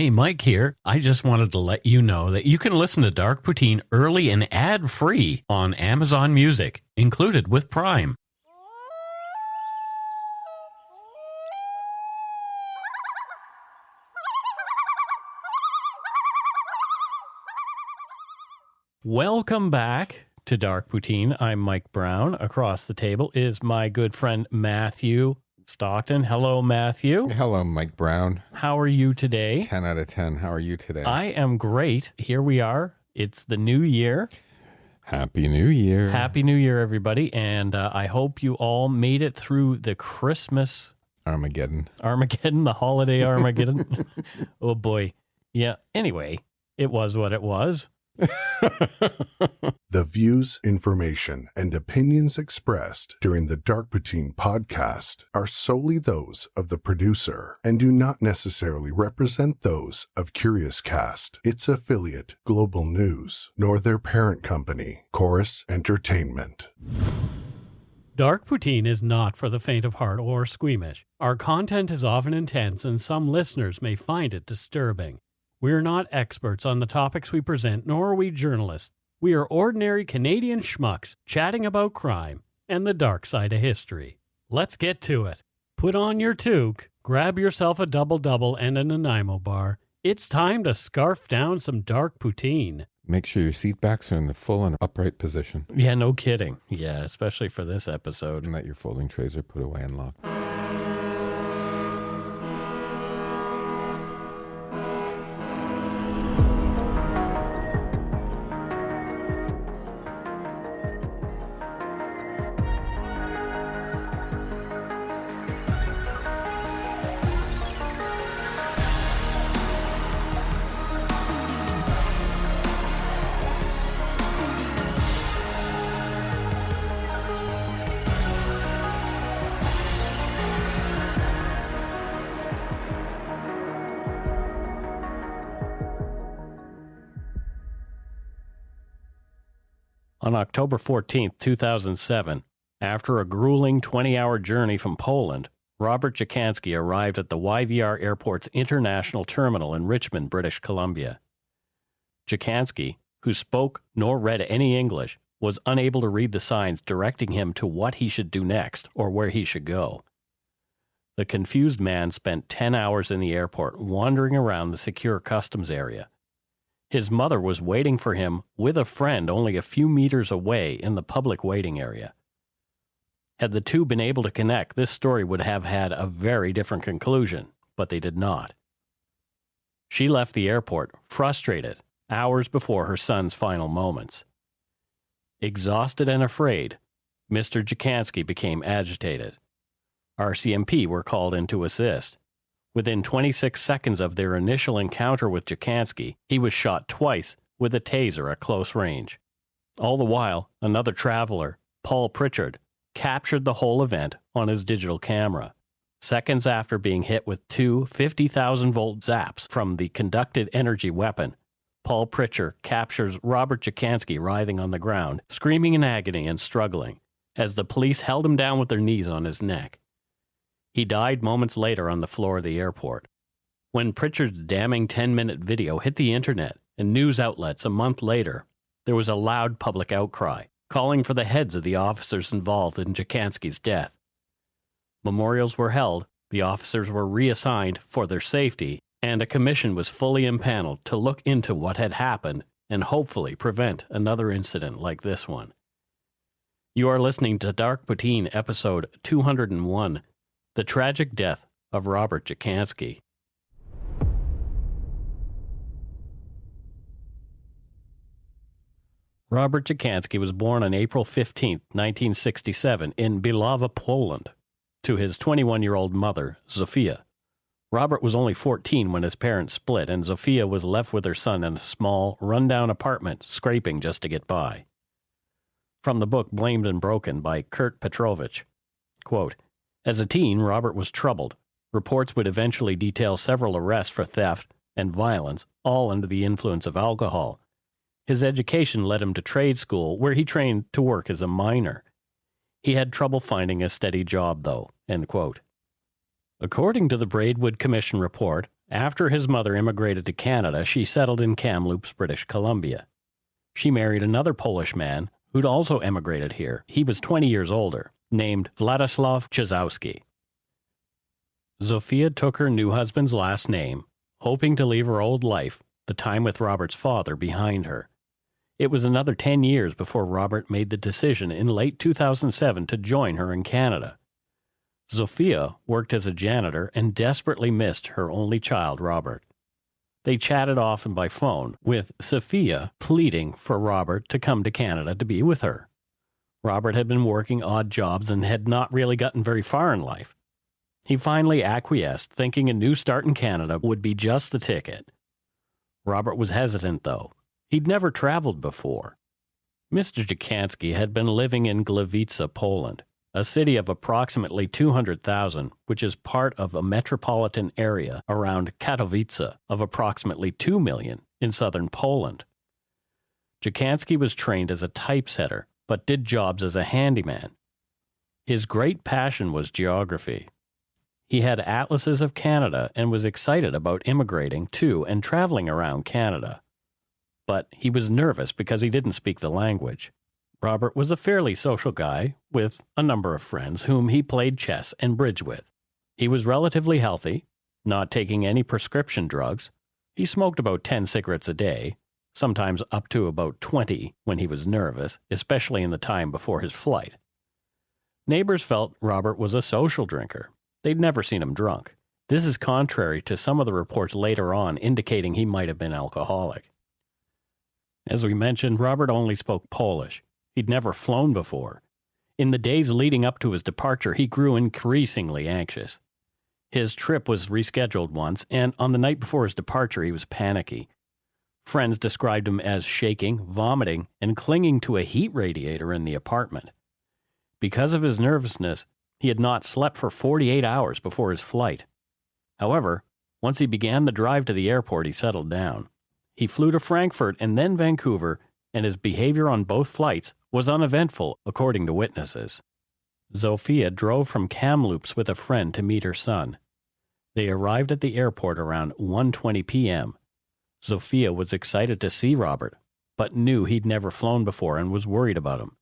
Hey, Mike here. I just wanted to let you know that you can listen to Dark Poutine early and ad-free on Amazon Music, included with Prime. Welcome back to Dark Poutine. I'm Mike Brown. Across the table is my good friend Matthew Stockton. Hello, Matthew. Hello, Mike Brown. How are you today? 10 out of 10. How are you today? I am great. Here we are. It's the new year. Happy New Year. Happy New Year, everybody. And I hope you all made it through the Christmas Armageddon, the holiday Armageddon. Oh, boy. Yeah. Anyway, it was what it was. The views, information, and opinions expressed during the Dark Poutine podcast are solely those of the producer and do not necessarily represent those of Curious Cast, its affiliate, Global News, nor their parent company, Chorus Entertainment. Dark Poutine is not for the faint of heart or squeamish. Our content is often intense and some listeners may find it disturbing. We're not experts on the topics we present, nor are we journalists. We are ordinary Canadian schmucks chatting about crime and the dark side of history. Let's get to it. Put on your toque, grab yourself a double-double and a Nanaimo bar. It's time to scarf down some dark poutine. Make sure your seat backs are in the full and upright position. Yeah, no kidding. Yeah, especially for this episode. And that your folding trays are put away and locked. On October 14, 2007, after a grueling 20-hour journey from Poland, Robert Dziekanski arrived at the YVR Airport's International Terminal in Richmond, British Columbia. Dziekanski, who spoke nor read any English, was unable to read the signs directing him to what he should do next or where he should go. The confused man spent 10 hours in the airport wandering around the secure customs area. His mother was waiting for him with a friend only a few meters away in the public waiting area. Had the two been able to connect, this story would have had a very different conclusion, but they did not. She left the airport, frustrated, hours before her son's final moments. Exhausted and afraid, Mr. Dziekanski became agitated. RCMP were called in to assist. Within 26 seconds of their initial encounter with Dziekanski, he was shot twice with a taser at close range. All the while, another traveler, Paul Pritchard, captured the whole event on his digital camera. Seconds after being hit with two 50,000-volt zaps from the conducted energy weapon, Paul Pritchard captures Robert Dziekanski writhing on the ground, screaming in agony and struggling, as the police held him down with their knees on his neck. He died moments later on the floor of the airport. When Pritchard's damning 10-minute video hit the internet and news outlets a month later, there was a loud public outcry, calling for the heads of the officers involved in Dziekanski's death. Memorials were held, the officers were reassigned for their safety, and a commission was fully impaneled to look into what had happened and hopefully prevent another incident like this one. You are listening to Dark Poutine, episode 201, The Tragic Death of Robert Dziekanski. Robert Dziekanski was born on April 15, 1967, in Bielawa, Poland, to his 21-year-old mother, Zofia. Robert was only 14 when his parents split, and Zofia was left with her son in a small, run-down apartment, scraping just to get by. From the book Blamed and Broken by Kurt Petrovich, quote, as a teen, Robert was troubled. Reports would eventually detail several arrests for theft and violence, all under the influence of alcohol. His education led him to trade school, where he trained to work as a miner. He had trouble finding a steady job, though, end quote. According to the Braidwood Commission report, After his mother immigrated to Canada, she settled in Kamloops, British Columbia. She married another Polish man who'd also emigrated here. He was 20 years older, named Władysław Czyzowski. Zofia took her new husband's last name, hoping to leave her old life, the time with Robert's father, behind her. It was another 10 years before Robert made the decision in late 2007 to join her in Canada. Zofia worked as a janitor and desperately missed her only child, Robert. They chatted often by phone, with Zofia pleading for Robert to come to Canada to be with her. Robert had been working odd jobs and had not really gotten very far in life. He finally acquiesced, thinking a new start in Canada would be just the ticket. Robert was hesitant, though. He'd never traveled before. Mr. Dziekanski had been living in Gliwice, Poland, a city of approximately 200,000, which is part of a metropolitan area around Katowice of approximately 2 million in southern Poland. Dziekanski was trained as a typesetter, but did jobs as a handyman. His great passion was geography. He had atlases of Canada and was excited about immigrating to and traveling around Canada. But he was nervous because he didn't speak the language. Robert was a fairly social guy with a number of friends whom he played chess and bridge with. He was relatively healthy, not taking any prescription drugs. He smoked about 10 cigarettes a day, sometimes up to about 20 when he was nervous, especially in the time before his flight. Neighbors felt Robert was a social drinker. They'd never seen him drunk. This is contrary to some of the reports later on indicating he might have been alcoholic. As we mentioned, Robert only spoke Polish. He'd never flown before. In the days leading up to his departure, he grew increasingly anxious. His trip was rescheduled once, and on the night before his departure, he was panicky. Friends described him as shaking, vomiting, and clinging to a heat radiator in the apartment. Because of his nervousness, he had not slept for 48 hours before his flight. However, once he began the drive to the airport, he settled down. He flew to Frankfurt and then Vancouver, and his behavior on both flights was uneventful, according to witnesses. Zofia drove from Kamloops with a friend to meet her son. They arrived at the airport around 1:20 p.m. Zofia was excited to see Robert, but knew he'd never flown before and was worried about him.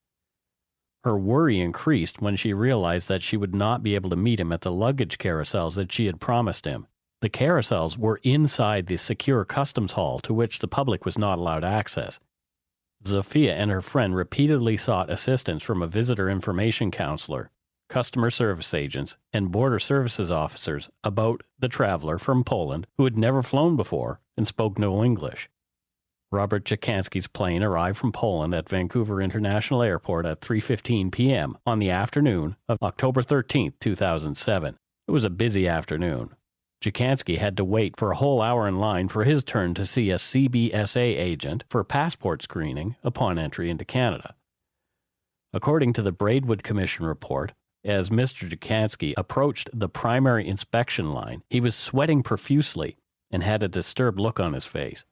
Her worry increased when she realized that she would not be able to meet him at the luggage carousels that she had promised him. The carousels were inside the secure customs hall to which the public was not allowed access. Zofia and her friend repeatedly sought assistance from a visitor information counselor, customer service agents, and border services officers about the traveler from Poland who had never flown before and spoke no English. Robert Dziekanski's plane arrived from Poland at Vancouver International Airport at 3:15 p.m. on the afternoon of October 13, 2007. It was a busy afternoon. Dziekanski had to wait for a whole hour in line for his turn to see a CBSA agent for passport screening upon entry into Canada. According to the Braidwood Commission report, as Mr. Dziekanski approached the primary inspection line, he was sweating profusely and had a disturbed look on his face.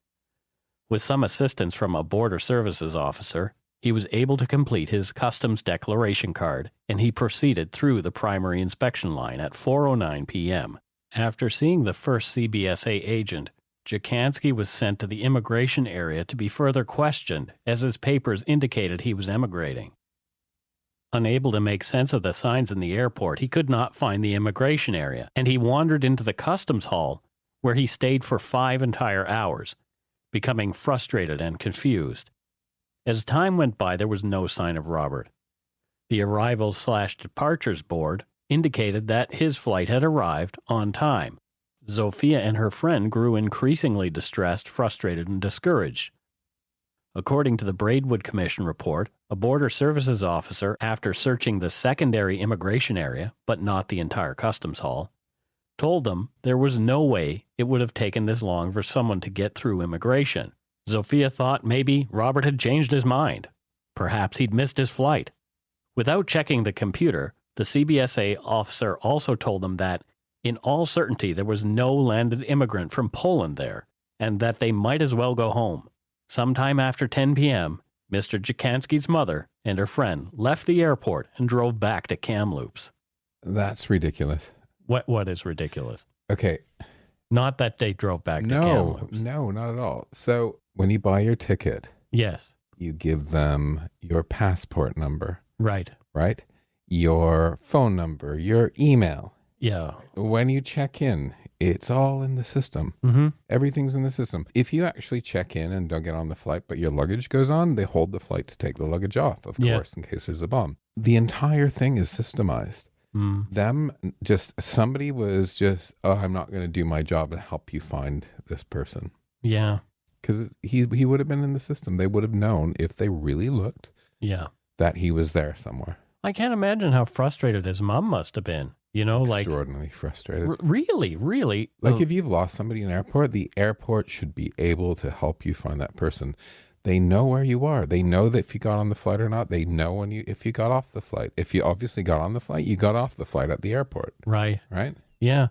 With some assistance from a border services officer, he was able to complete his customs declaration card, and he proceeded through the primary inspection line at 4:09 p.m. After seeing the first CBSA agent, Dziekanski was sent to the immigration area to be further questioned, as his papers indicated he was emigrating. Unable to make sense of the signs in the airport, he could not find the immigration area, and he wandered into the customs hall, where he stayed for 5 entire hours, becoming frustrated and confused. As time went by, there was no sign of Robert. The arrivals/departures board indicated that his flight had arrived on time. Zofia and her friend grew increasingly distressed, frustrated, and discouraged. According to the Braidwood Commission report, a border services officer, after searching the secondary immigration area, but not the entire customs hall, told them there was no way it would have taken this long for someone to get through immigration. Zofia thought maybe Robert had changed his mind. Perhaps he'd missed his flight. Without checking the computer, the CBSA officer also told them that, in all certainty, there was no landed immigrant from Poland there, and that they might as well go home. Sometime after 10 p.m., Mr. Dziekanski's mother and her friend left the airport and drove back to Kamloops. That's ridiculous. What is ridiculous? Okay. Not that they drove back to No, Kamloops. no, not at all. So when you buy your ticket, Yes. you give them your passport number, Right. right? Your phone number, your email. Yeah. When you check in, it's all in the system. Mm-hmm. Everything's in the system. If you actually check in and don't get on the flight, but your luggage goes on, they hold the flight to take the luggage off, of Yeah. course, in case there's a bomb. The entire thing is systemized. Somebody was just, I'm not going to do my job and help you find this person. Yeah. Because he would have been in the system. They would have known if they really looked that he was there somewhere. I can't imagine how frustrated his mom must have been. Extraordinarily frustrated. Really? Like if you've lost somebody in an airport, the airport should be able to help you find that person. They know where you are. They know that if you got on the flight or not. They know if you got off the flight. If you obviously got on the flight, you got off the flight at the airport. Right. Right? Yeah.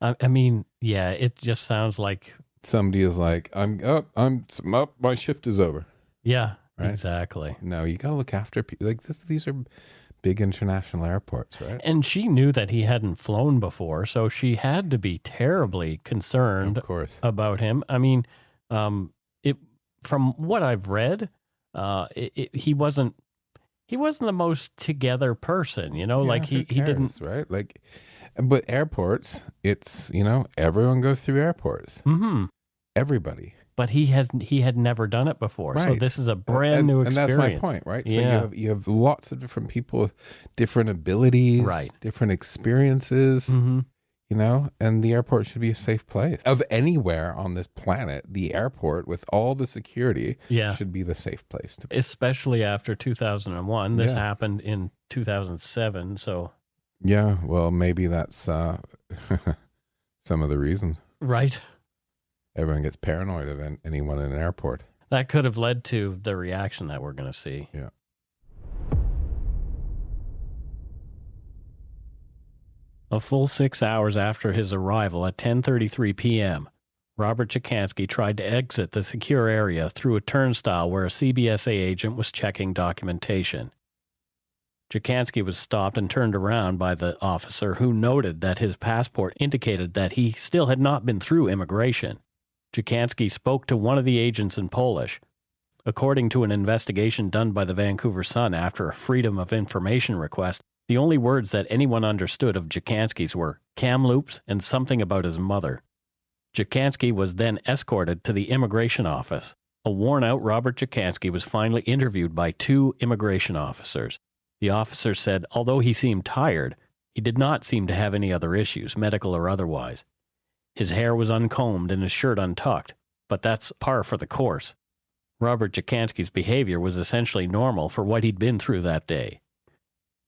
I mean, yeah, it just sounds like somebody is like, I'm up, my shift is over. Yeah, right? Exactly. No, you got to look after people. Like these are big international airports, right? And she knew that he hadn't flown before, so she had to be terribly concerned Of course. about him. I mean, from what I've read, he wasn't the most together person, like he didn't. Right? Like, but airports, it's, everyone goes through airports. Mm-hmm. Everybody. But he had never done it before. Right. So this is a brand new experience. And that's my point, right? So Yeah. you have lots of different people with different abilities, right, different experiences, mm-hmm. And the airport should be a safe place. Of anywhere on this planet, the airport with all the security should be the safe place to be. Especially after 2001. This happened in 2007, so... Yeah, well, maybe that's some of the reasons. Right. Everyone gets paranoid of anyone in an airport. That could have led to the reaction that we're going to see. Yeah. A full 6 hours after his arrival at 10:33 p.m., Robert Dziekanski tried to exit the secure area through a turnstile where a CBSA agent was checking documentation. Dziekanski was stopped and turned around by the officer, who noted that his passport indicated that he still had not been through immigration. Dziekanski spoke to one of the agents in Polish. According to an investigation done by the Vancouver Sun after a Freedom of Information request, the only words that anyone understood of Dziekanski's were Kamloops and something about his mother. Dziekanski was then escorted to the immigration office. A worn-out Robert Dziekanski was finally interviewed by two immigration officers. The officers said although he seemed tired, he did not seem to have any other issues, medical or otherwise. His hair was uncombed and his shirt untucked, but that's par for the course. Robert Dziekanski's behavior was essentially normal for what he'd been through that day.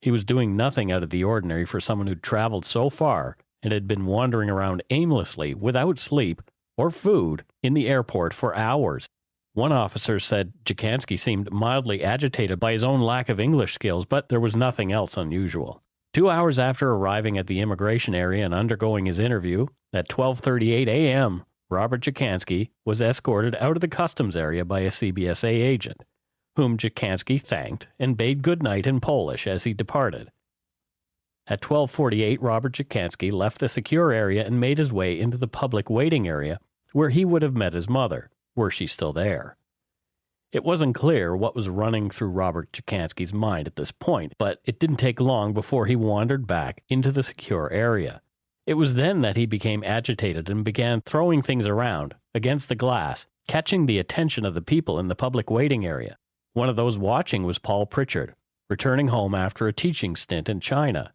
He was doing nothing out of the ordinary for someone who'd traveled so far and had been wandering around aimlessly without sleep or food in the airport for hours. One officer said Dziekanski seemed mildly agitated by his own lack of English skills, but there was nothing else unusual. 2 hours after arriving at the immigration area and undergoing his interview, at 12:38 a.m., Robert Dziekanski was escorted out of the customs area by a CBSA agent, whom Dziekanski thanked and bade good night in Polish as he departed. At 12:48, Robert Dziekanski left the secure area and made his way into the public waiting area, where he would have met his mother, were she still there. It wasn't clear what was running through Robert Dziekanski's mind at this point, but it didn't take long before he wandered back into the secure area. It was then that he became agitated and began throwing things around against the glass, catching the attention of the people in the public waiting area. One of those watching was Paul Pritchard, returning home after a teaching stint in China.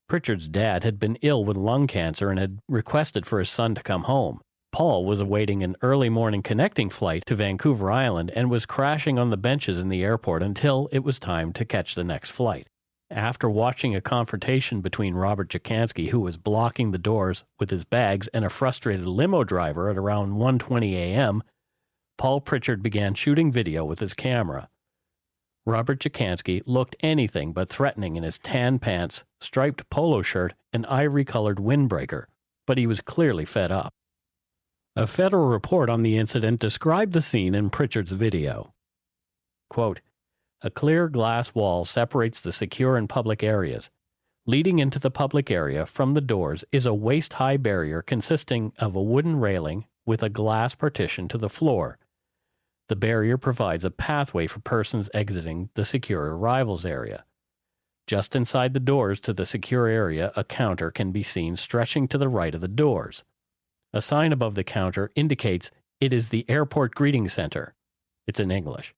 Pritchard's dad had been ill with lung cancer and had requested for his son to come home. Paul was awaiting an early morning connecting flight to Vancouver Island and was crashing on the benches in the airport until it was time to catch the next flight. After watching a confrontation between Robert Dziekanski, who was blocking the doors with his bags, and a frustrated limo driver at around 1:20 a.m., Paul Pritchard began shooting video with his camera. Robert Dziekanski looked anything but threatening in his tan pants, striped polo shirt, and ivory-colored windbreaker, but he was clearly fed up. A federal report on the incident described the scene in Pritchard's video. Quote, "A clear glass wall separates the secure and public areas. Leading into the public area from the doors is a waist-high barrier consisting of a wooden railing with a glass partition to the floor. The barrier provides a pathway for persons exiting the secure arrivals area. Just inside the doors to the secure area, a counter can be seen stretching to the right of the doors. A sign above the counter indicates it is the Airport Greeting Center. It's in English.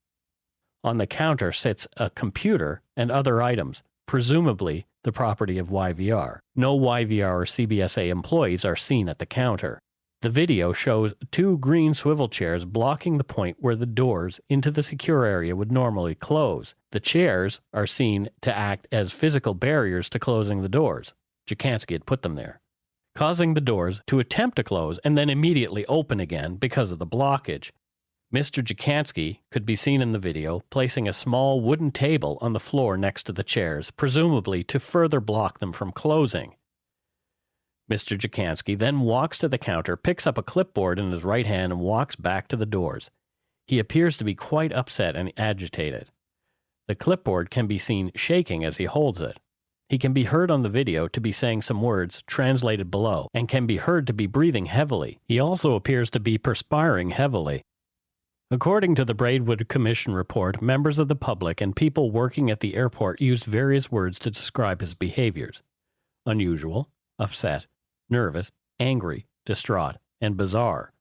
On the counter sits a computer and other items, presumably the property of YVR. No YVR or CBSA employees are seen at the counter. The video shows 2 green swivel chairs blocking the point where the doors into the secure area would normally close. The chairs are seen to act as physical barriers to closing the doors. Dziekanski had put them there, causing the doors to attempt to close and then immediately open again because of the blockage. Mr. Dziekanski could be seen in the video placing a small wooden table on the floor next to the chairs, presumably to further block them from closing. Mr. Dziekanski then walks to the counter, picks up a clipboard in his right hand, and walks back to the doors. He appears to be quite upset and agitated. The clipboard can be seen shaking as he holds it. He can be heard on the video to be saying some words translated below, and can be heard to be breathing heavily. He also appears to be perspiring heavily. According to the Braidwood Commission report, members of the public and people working at the airport used various words to describe his behaviors: unusual, upset, nervous, angry, distraught, and bizarre.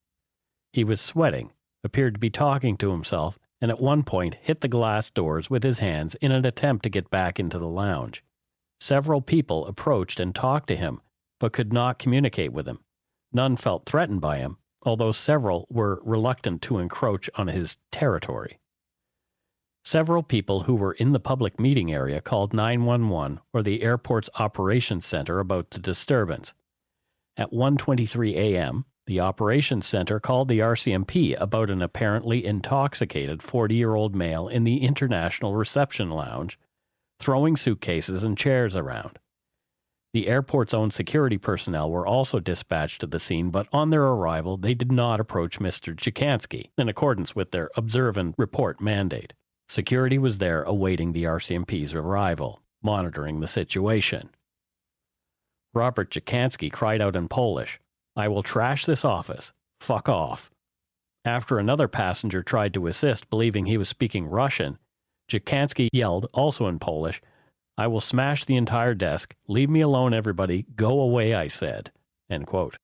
He was sweating, appeared to be talking to himself, and at one point hit the glass doors with his hands in an attempt to get back into the lounge. Several people approached and talked to him, but could not communicate with him. None felt threatened by him, although several were reluctant to encroach on his territory. Several people who were in the public meeting area called 911 or the airport's operations center about the disturbance. At 1:23 a.m., the operations center called the RCMP about an apparently intoxicated 40-year-old male in the International Reception Lounge, throwing suitcases and chairs around. The airport's own security personnel were also dispatched to the scene, but on their arrival, they did not approach Mr. Dziekanski, in accordance with their observe and report mandate. Security was there awaiting the RCMP's arrival, monitoring the situation. Robert Dziekanski cried out in Polish, "I will trash this office. Fuck off." After another passenger tried to assist, believing he was speaking Russian, Dziekanski yelled, also in Polish, "I will smash the entire desk. Leave me alone, everybody. Go away, I said." End quote.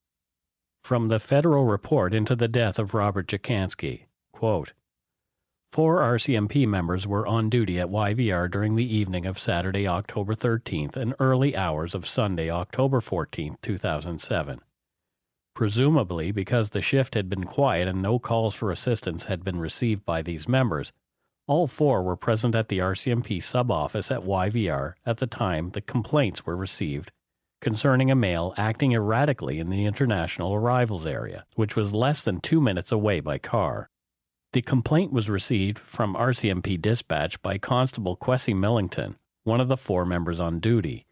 From the federal report into the death of Robert Dziekanski, quote, 4 RCMP members were on duty at YVR during the evening of Saturday, October 13th and early hours of Sunday, October 14th, 2007. Presumably because the shift had been quiet and no calls for assistance had been received by these members, all 4 were present at the RCMP sub-office at YVR at the time the complaints were received concerning a male acting erratically in the international arrivals area, which was less than 2 minutes away by car. The complaint was received from RCMP dispatch by Constable Kwesi Millington, one of the 4 members on duty.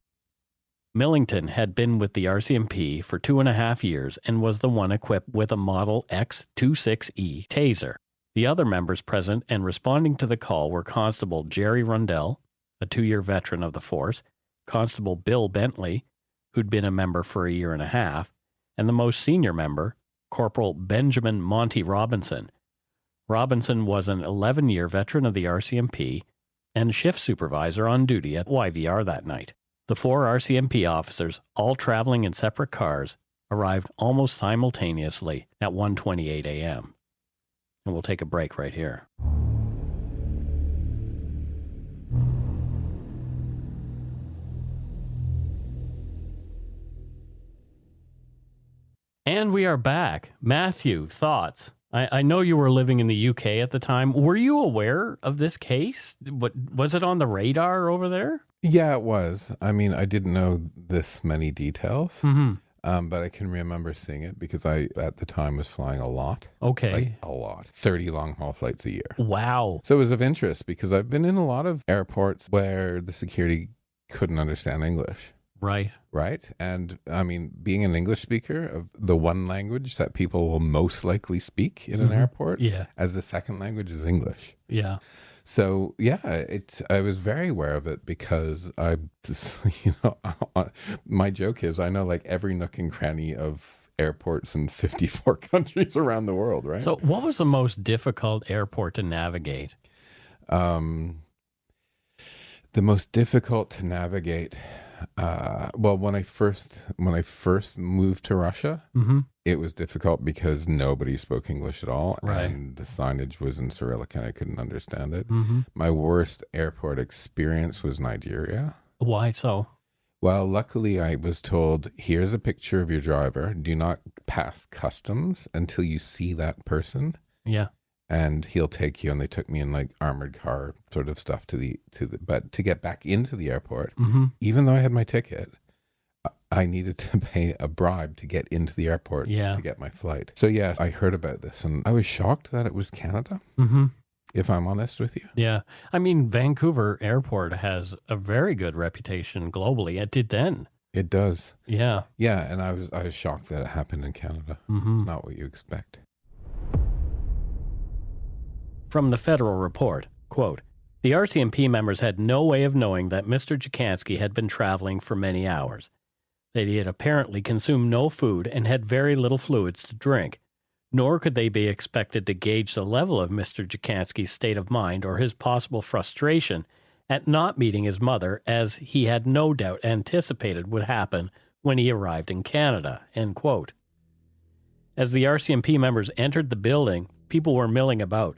Millington had been with the RCMP for 2.5 years and was the one equipped with a Model X26E taser. The other members present and responding to the call were Constable Jerry Rundell, a 2-year veteran of the force, Constable Bill Bentley, who'd been a member for 1.5 years, and the most senior member, Corporal Benjamin Monty Robinson. Robinson was an 11-year veteran of the RCMP and shift supervisor on duty at YVR that night. The 4 RCMP officers, all traveling in separate cars, arrived almost simultaneously at 1:28 a.m. And we'll take a break right here. And we are back. Matthew, thoughts? I know you were living in the UK at the time. Were you aware of this case? Was it on the radar over there? Yeah, it was. I mean, I didn't know this many details, but I can remember seeing it because I, at the time, was flying a lot. Okay. Like a lot. 30 long-haul flights a year. Wow. So it was of interest because I've been in a lot of airports where the security couldn't understand English. Right. Right. And I mean, being an English speaker of the one language that people will most likely speak in an airport Yeah. as the second language is English. Yeah. So yeah, I was very aware of it because I just, my joke is I know like every nook and cranny of airports in 54 countries around the world, right? So what was the most difficult airport to navigate? The most difficult to navigate. Well, when I first moved to Russia, it was difficult because nobody spoke English at all, Right. and the signage was in Cyrillic, and I couldn't understand it. Mm-hmm. My worst airport experience was Nigeria. Why so? Well, luckily, I was told, "Here's a picture of your driver. Do not pass customs until you see that person." Yeah. And he'll take you. And they took me in like armored car sort of stuff but to get back into the airport, even though I had my ticket, I needed to pay a bribe to get into the airport to get my flight. So yes, I heard about this and I was shocked that it was Canada, if I'm honest with you. Yeah. I mean, Vancouver Airport has a very good reputation globally. It did then. It does. Yeah. Yeah. And I was shocked that it happened in Canada. It's not what you expect. From the federal report, quote, the RCMP members had no way of knowing that Mr. Dziekanski had been traveling for many hours, that he had apparently consumed no food and had very little fluids to drink, nor could they be expected to gauge the level of Mr. Dziekanski's state of mind or his possible frustration at not meeting his mother, as he had no doubt anticipated would happen when he arrived in Canada, end quote. As the RCMP members entered the building, people were milling about,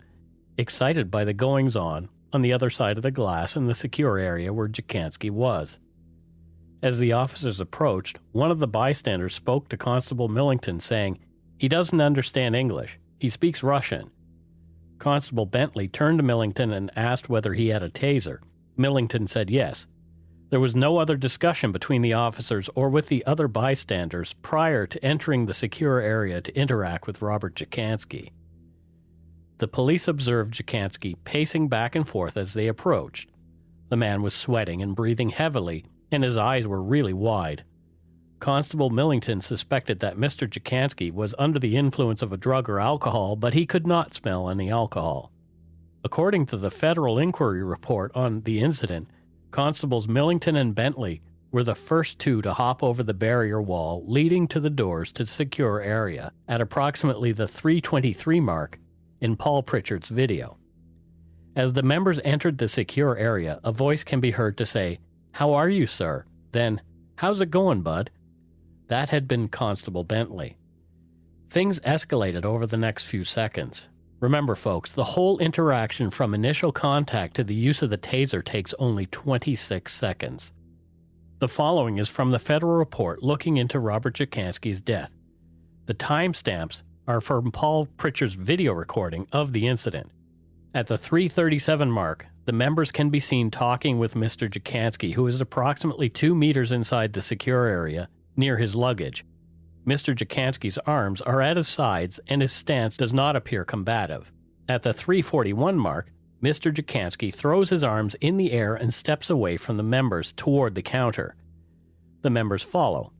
excited by the goings-on the other side of the glass in the secure area where Dziekanski was. As the officers approached, one of the bystanders spoke to Constable Millington, saying, "He doesn't understand English. He speaks Russian." Constable Bentley turned to Millington and asked whether he had a taser. Millington said yes. There was no other discussion between the officers or with the other bystanders prior to entering the secure area to interact with Robert Dziekanski. The police observed Dziekanski pacing back and forth as they approached. The man was sweating and breathing heavily, and his eyes were really wide. Constable Millington suspected that Mr. Dziekanski was under the influence of a drug or alcohol, but he could not smell any alcohol. According to the federal inquiry report on the incident, Constables Millington and Bentley were the first two to hop over the barrier wall leading to the doors to the secure area at approximately the 3:23 mark in Paul Pritchard's video. As the members entered the secure area, a voice can be heard to say, "How are you, sir?" Then, "How's it going, bud?" That had been Constable Bentley. Things escalated over the next few seconds. Remember, folks, the whole interaction from initial contact to the use of the taser takes only 26 seconds. The following is from the federal report looking into Robert Dziekanski's death. The timestamps are from Paul Pritchard's video recording of the incident. At the 3:37 mark, the members can be seen talking with Mr. Dziekanski, who is approximately 2 meters inside the secure area, near his luggage. Mr. Dziekanski's arms are at his sides and his stance does not appear combative. At the 3:41 mark, Mr. Dziekanski throws his arms in the air and steps away from the members toward the counter. The members follow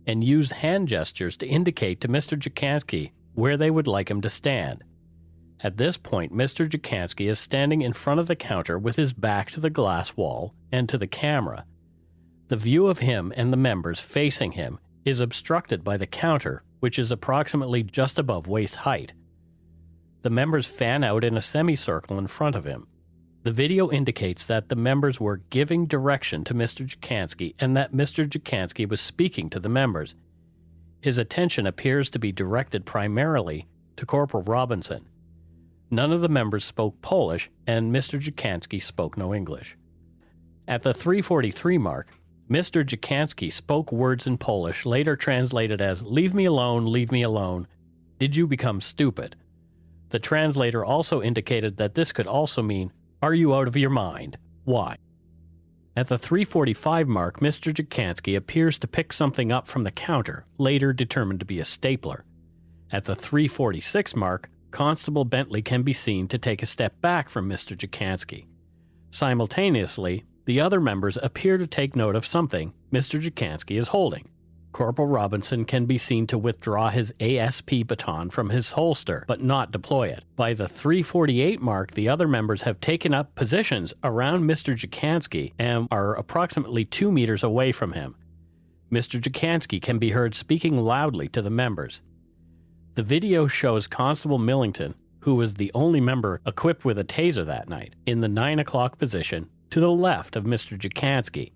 and use hand gestures to indicate to Mr. Dziekanski where they would like him to stand. At this point, Mr. Dziekanski is standing in front of the counter with his back to the glass wall and to the camera. The view of him and the members facing him is obstructed by the counter, which is approximately just above waist height. The members fan out in a semicircle in front of him. The video indicates that the members were giving direction to Mr. Dziekanski and that Mr. Dziekanski was speaking to the members. His attention appears to be directed primarily to Corporal Robinson. None of the members spoke Polish, and Mr. Dziekanski spoke no English. At the 3:43 mark, Mr. Dziekanski spoke words in Polish, later translated as, leave me alone, did you become stupid?" The translator also indicated that this could also mean, "Are you out of your mind? Why?" At the 3:45 mark, Mr. Dziekanski appears to pick something up from the counter, later determined to be a stapler. At the 3:46 mark, Constable Bentley can be seen to take a step back from Mr. Dziekanski. Simultaneously, the other members appear to take note of something Mr. Dziekanski is holding. Corporal Robinson can be seen to withdraw his ASP baton from his holster, but not deploy it. By the 3:48 mark, the other members have taken up positions around Mr. Dziekanski and are approximately 2 meters away from him. Mr. Dziekanski can be heard speaking loudly to the members. The video shows Constable Millington, who was the only member equipped with a taser that night, in the 9 o'clock position to the left of Mr. Dziekanski.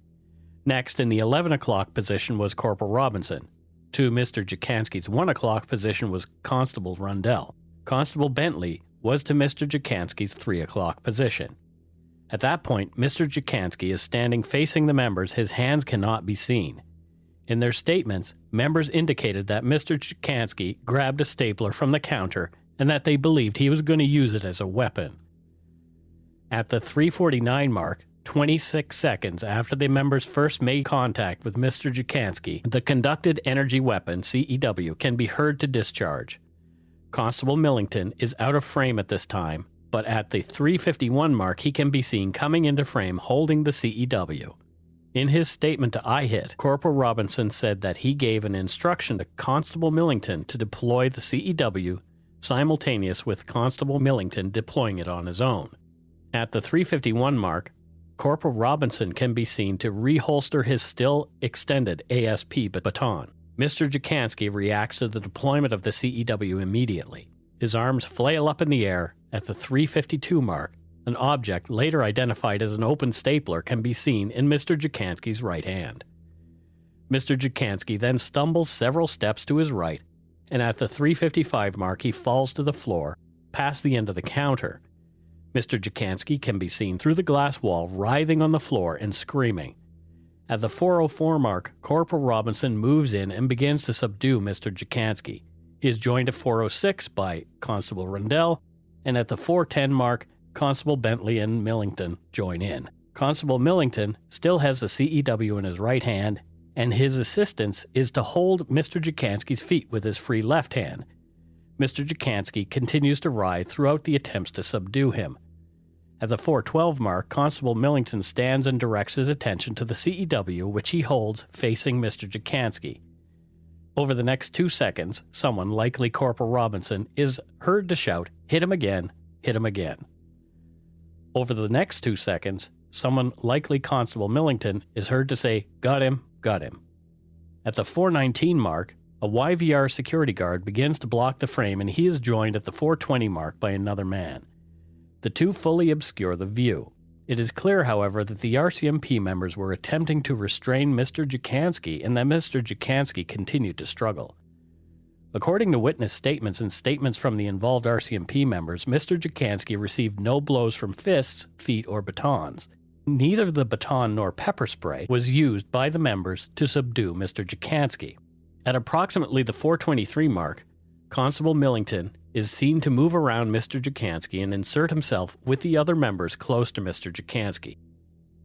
Next, in the 11 o'clock position was Corporal Robinson. To Mr. Dziekanski's 1 o'clock position was Constable Rundell. Constable Bentley was to Mr. Dziekanski's 3 o'clock position. At that point, Mr. Dziekanski is standing facing the members. His hands cannot be seen. In their statements, members indicated that Mr. Dziekanski grabbed a stapler from the counter and that they believed he was going to use it as a weapon. At the 3:49 mark, 26 seconds after the members first made contact with Mr. Dziekanski, the conducted energy weapon, CEW, can be heard to discharge. Constable Millington is out of frame at this time, but at the 3:51 mark he can be seen coming into frame holding the CEW. In his statement to IHIT, Corporal Robinson said that he gave an instruction to Constable Millington to deploy the CEW simultaneous with Constable Millington deploying it on his own. At the 3:51 mark, Corporal Robinson can be seen to reholster his still extended ASP baton. Mr. Dziekanski reacts to the deployment of the CEW immediately. His arms flail up in the air. At the 3:52 mark, an object later identified as an open stapler can be seen in Mr. Dziekanski's right hand. Mr. Dziekanski then stumbles several steps to his right, and at the 3:55 mark he falls to the floor, past the end of the counter. Mr. Dziekanski can be seen through the glass wall writhing on the floor and screaming. At the 4:04 mark, Corporal Robinson moves in and begins to subdue Mr. Dziekanski. He is joined at 4:06 by Constable Rundell, and at the 4:10 mark, Constable Bentley and Millington join in. Constable Millington still has the CEW in his right hand, and his assistance is to hold Mr. Dziekanski's feet with his free left hand. Mr. Dziekanski continues to writhe throughout the attempts to subdue him. At the 4:12 mark, Constable Millington stands and directs his attention to the CEW, which he holds facing Mr. Dziekanski. Over the next 2 seconds, someone, likely Corporal Robinson, is heard to shout, "Hit him again, hit him again." Over the next 2 seconds, someone, likely Constable Millington, is heard to say, "Got him, got him." At the 4:19 mark, a YVR security guard begins to block the frame, and he is joined at the 4:20 mark by another man. The two fully obscure the view. It is clear, however, that the RCMP members were attempting to restrain Mr. Dziekanski and that Mr. Dziekanski continued to struggle. According to witness statements and statements from the involved RCMP members, Mr. Dziekanski received no blows from fists, feet, or batons. Neither the baton nor pepper spray was used by the members to subdue Mr. Dziekanski. At approximately the 4:23 mark, Constable Millington is seen to move around Mr. Dziekanski and insert himself with the other members close to Mr. Dziekanski.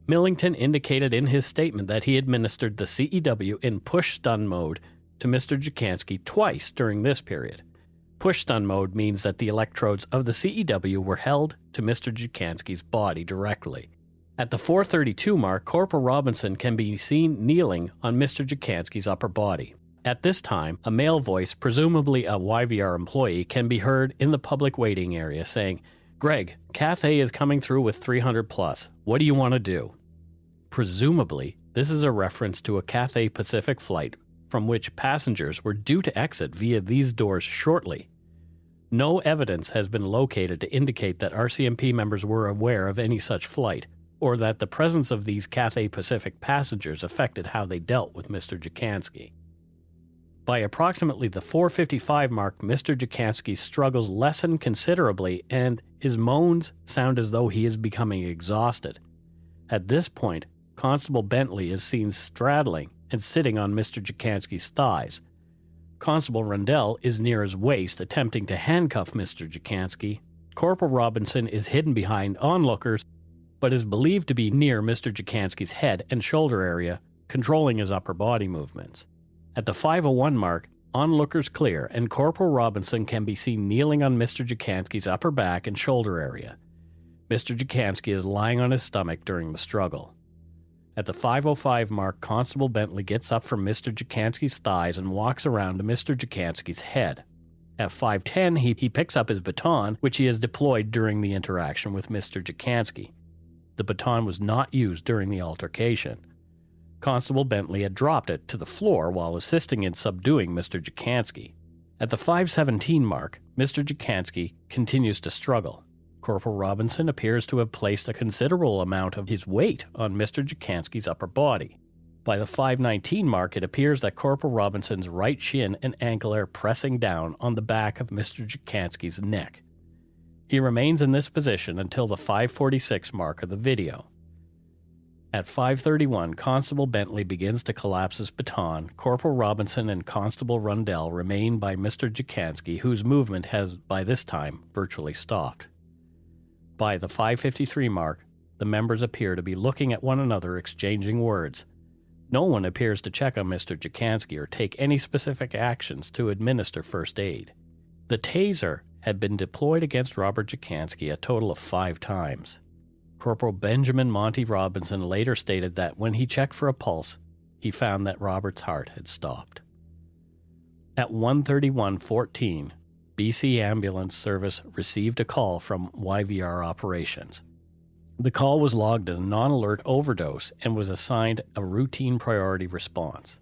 Millington indicated in his statement that he administered the CEW in push-stun mode to Mr. Dziekanski twice during this period. Push-stun mode means that the electrodes of the CEW were held to Mr. Dziekanski's body directly. At the 4:32 mark, Corporal Robinson can be seen kneeling on Mr. Dziekanski's upper body. At this time, a male voice, presumably a YVR employee, can be heard in the public waiting area saying, "Greg, Cathay is coming through with 300 plus. What do you want to do?" Presumably, this is a reference to a Cathay Pacific flight from which passengers were due to exit via these doors shortly. No evidence has been located to indicate that RCMP members were aware of any such flight, or that the presence of these Cathay Pacific passengers affected how they dealt with Mr. Dziekanski. By approximately the 4:55 mark, Mr. Dziekanski's struggles lessen considerably, and his moans sound as though he is becoming exhausted. At this point, Constable Bentley is seen straddling and sitting on Mr. Dziekanski's thighs. Constable Rundell is near his waist, attempting to handcuff Mr. Dziekanski. Corporal Robinson is hidden behind onlookers, but is believed to be near Mr. Dziekanski's head and shoulder area, controlling his upper body movements. At the 5:01 mark, onlookers clear, and Corporal Robinson can be seen kneeling on Mr. Dziekanski's upper back and shoulder area. Mr. Dziekanski is lying on his stomach during the struggle. At the 5:05 mark, Constable Bentley gets up from Mr. Dziekanski's thighs and walks around to Mr. Dziekanski's head. At 5:10, he picks up his baton, which he has deployed during the interaction with Mr. Dziekanski. The baton was not used during the altercation. Constable Bentley had dropped it to the floor while assisting in subduing Mr. Dziekanski. At the 5:17 mark, Mr. Dziekanski continues to struggle. Corporal Robinson appears to have placed a considerable amount of his weight on Mr. Dziekanski's upper body. By the 5:19 mark, it appears that Corporal Robinson's right shin and ankle are pressing down on the back of Mr. Dziekanski's neck. He remains in this position until the 5:46 mark of the video. At 5:31, Constable Bentley begins to collapse his baton. Corporal Robinson and Constable Rundell remain by Mr. Dziekanski, whose movement has by this time virtually stopped. By the 5:53 mark, the members appear to be looking at one another, exchanging words. No one appears to check on Mr. Dziekanski or take any specific actions to administer first aid. The taser had been deployed against Robert Dziekanski a total of 5 times. Corporal Benjamin Monty Robinson later stated that when he checked for a pulse, he found that Robert's heart had stopped. At 1:31:14, BC Ambulance Service received a call from YVR Operations. The call was logged as a non-alert overdose and was assigned a routine priority response.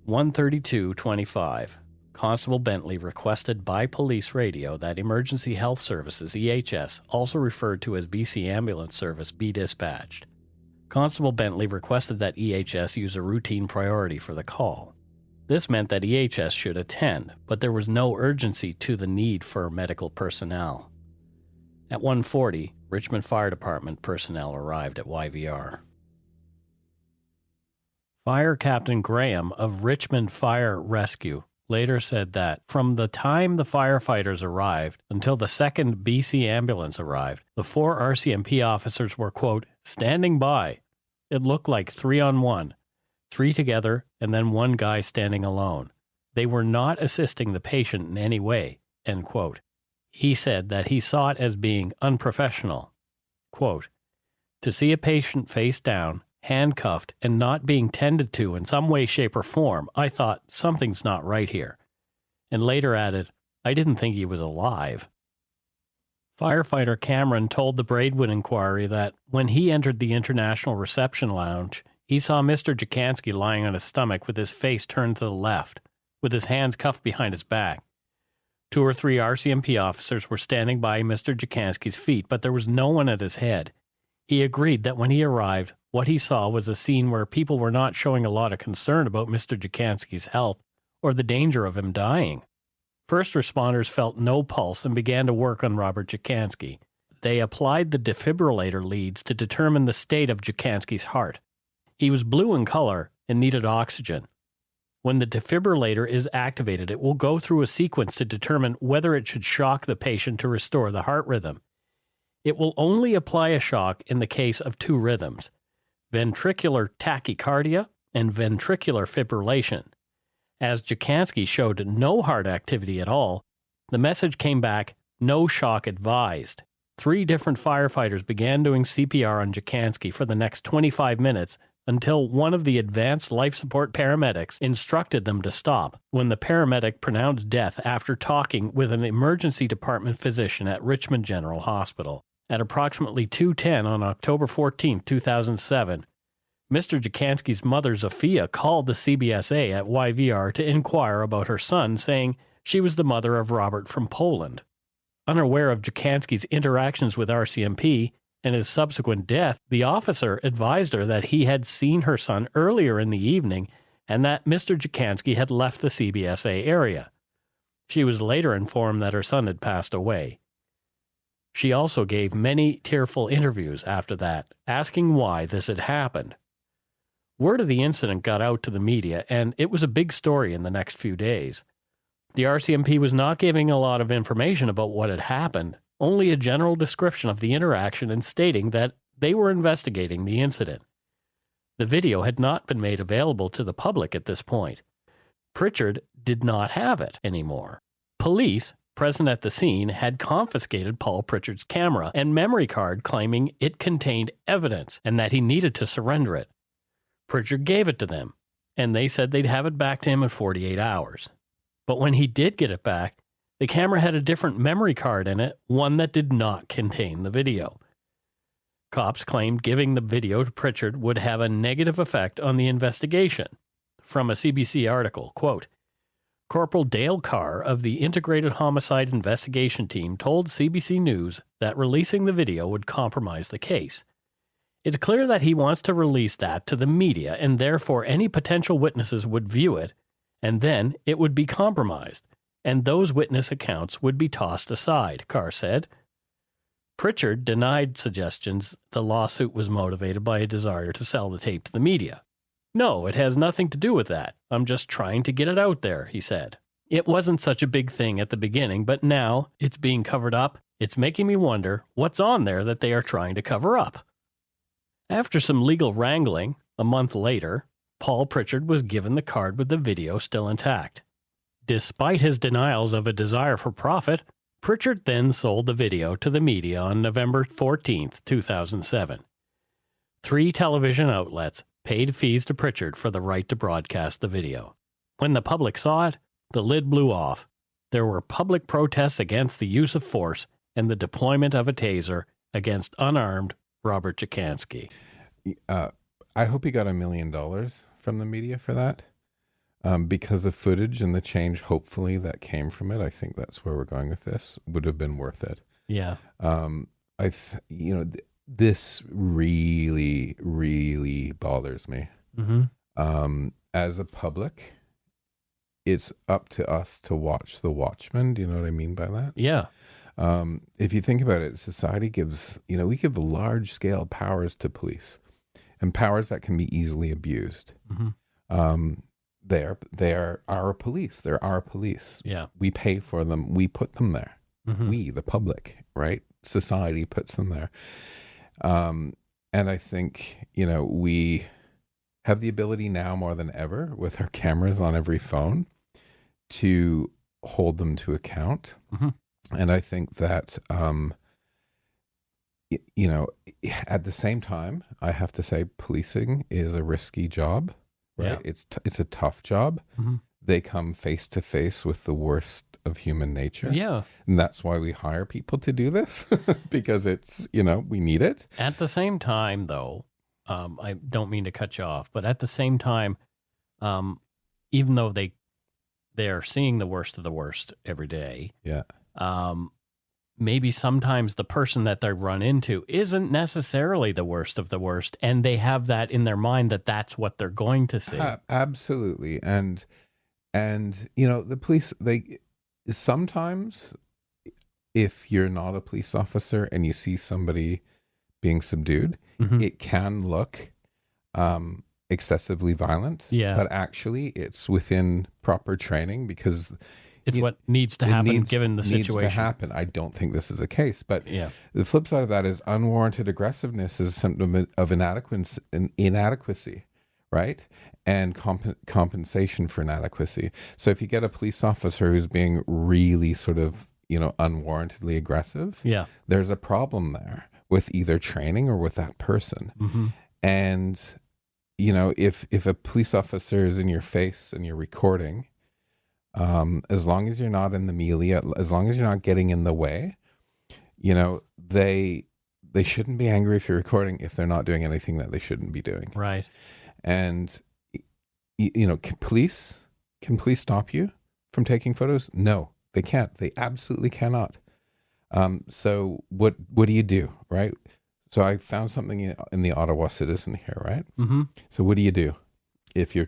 1:32:25, Constable Bentley requested by police radio that Emergency Health Services, EHS, also referred to as BC Ambulance Service, be dispatched. Constable Bentley requested that EHS use a routine priority for the call. This meant that EHS should attend, but there was no urgency to the need for medical personnel. At 1:40, Richmond Fire Department personnel arrived at YVR. Fire Captain Graham of Richmond Fire Rescue later said that from the time the firefighters arrived until the second BC ambulance arrived, the 4 RCMP officers were, quote, standing by. It looked like 3-on-1, 3 together, and then one guy standing alone. They were not assisting the patient in any way, end quote. He said that he saw it as being unprofessional. Quote, to see a patient face down, handcuffed, and not being tended to in some way, shape, or form, I thought something's not right here. And later added, I didn't think he was alive. Firefighter Cameron told the Braidwood Inquiry that when he entered the International Reception Lounge, he saw Mr. Dziekanski lying on his stomach with his face turned to the left, with his hands cuffed behind his back. 2 or 3 RCMP officers were standing by Mr. Dziekanski's feet, but there was no one at his head. He agreed that when he arrived, what he saw was a scene where people were not showing a lot of concern about Mr. Dziekanski's health or the danger of him dying. First responders felt no pulse and began to work on Robert Dziekanski. They applied the defibrillator leads to determine the state of Dziekanski's heart. He was blue in color and needed oxygen. When the defibrillator is activated, it will go through a sequence to determine whether it should shock the patient to restore the heart rhythm. It will only apply a shock in the case of 2 rhythms, ventricular tachycardia and ventricular fibrillation. As Dziekanski showed no heart activity at all, the message came back, no shock advised. 3 different firefighters began doing CPR on Dziekanski for the next 25 minutes until one of the advanced life support paramedics instructed them to stop when the paramedic pronounced death after talking with an emergency department physician at Richmond General Hospital. At approximately 2:10 on October 14, 2007, Mr. Dziekanski's mother, Zofia, called the CBSA at YVR to inquire about her son, saying she was the mother of Robert from Poland. Unaware of Dziekanski's interactions with RCMP and his subsequent death, the officer advised her that he had seen her son earlier in the evening and that Mr. Dziekanski had left the CBSA area. She was later informed that her son had passed away. She also gave many tearful interviews after that, asking why this had happened. Word of the incident got out to the media, and it was a big story in the next few days. The RCMP was not giving a lot of information about what had happened, only a general description of the interaction and stating that they were investigating the incident. The video had not been made available to the public at this point. Pritchard did not have it anymore. Police present at the scene had confiscated Paul Pritchard's camera and memory card, claiming it contained evidence and that he needed to surrender it. Pritchard gave it to them, and they said they'd have it back to him in 48 hours. But when he did get it back, the camera had a different memory card in it, one that did not contain the video. Cops claimed giving the video to Pritchard would have a negative effect on the investigation. From a CBC article, quote, Corporal Dale Carr of the Integrated Homicide Investigation Team told CBC News that releasing the video would compromise the case. It's clear that he wants to release that to the media, and therefore any potential witnesses would view it, and then it would be compromised, and those witness accounts would be tossed aside, Carr said. Pritchard denied suggestions the lawsuit was motivated by a desire to sell the tape to the media. No, it has nothing to do with that. I'm just trying to get it out there, he said. It wasn't such a big thing at the beginning, but now it's being covered up. It's making me wonder what's on there that they are trying to cover up. After some legal wrangling, a month later, Paul Pritchard was given the card with the video still intact. Despite his denials of a desire for profit, Pritchard then sold the video to the media on November 14, 2007. 3 television outlets paid fees to Pritchard for the right to broadcast the video. When the public saw it, the lid blew off. There were public protests against the use of force and the deployment of a taser against unarmed Robert Dziekanski. I hope he got $1 million from the media for that, because the footage and the change, hopefully, that came from it. I think that's where we're going with this. Would have been worth it. Yeah. This really, really bothers me. Mm-hmm. As a public, it's up to us to watch the Watchmen. Do you know what I mean by that? Yeah. If you think about it, society gives, we give large scale powers to police, and powers that can be easily abused. Mm-hmm. They are our police. They're our police. Yeah. We pay for them. We put them there. Mm-hmm. We, the public, right? Society puts them there. And I think, we have the ability now more than ever with our cameras on every phone to hold them to account. Mm-hmm. And I think that, at the same time, I have to say policing is a risky job, right? Yeah. It's a tough job. Mm-hmm. They come face to face with the worst of human nature. Yeah. And that's why we hire people to do this, because it's, we need it. At the same time, though, I don't mean to cut you off, but at the same time, even though they're seeing the worst of the worst every day, Yeah. Maybe sometimes the person that they run into isn't necessarily the worst of the worst, and they have that in their mind that that's what they're going to see. Absolutely. And the police, sometimes if you're not a police officer and you see somebody being subdued, Mm-hmm. it can look excessively violent. Yeah. But actually it's within proper training, because It's what needs to happen given the situation. Needs to happen. I don't think this is a case, but Yeah. the flip side of that is unwarranted aggressiveness is a symptom of inadequacy, right? And compensation for inadequacy. So if you get a police officer who's being really sort of, unwarrantedly aggressive, Yeah. there's a problem there with either training or with that person. Mm-hmm. And, if a police officer is in your face and you're recording, as long as you're not in the melee, as long as you're not getting in the way, they shouldn't be angry if you're recording if they're not doing anything that they shouldn't be doing. Right. And, can police stop you from taking photos? No, they can't. They absolutely cannot. So what do you do, right? So I found something in the Ottawa Citizen here, right? Mm-hmm. So what do you do if you're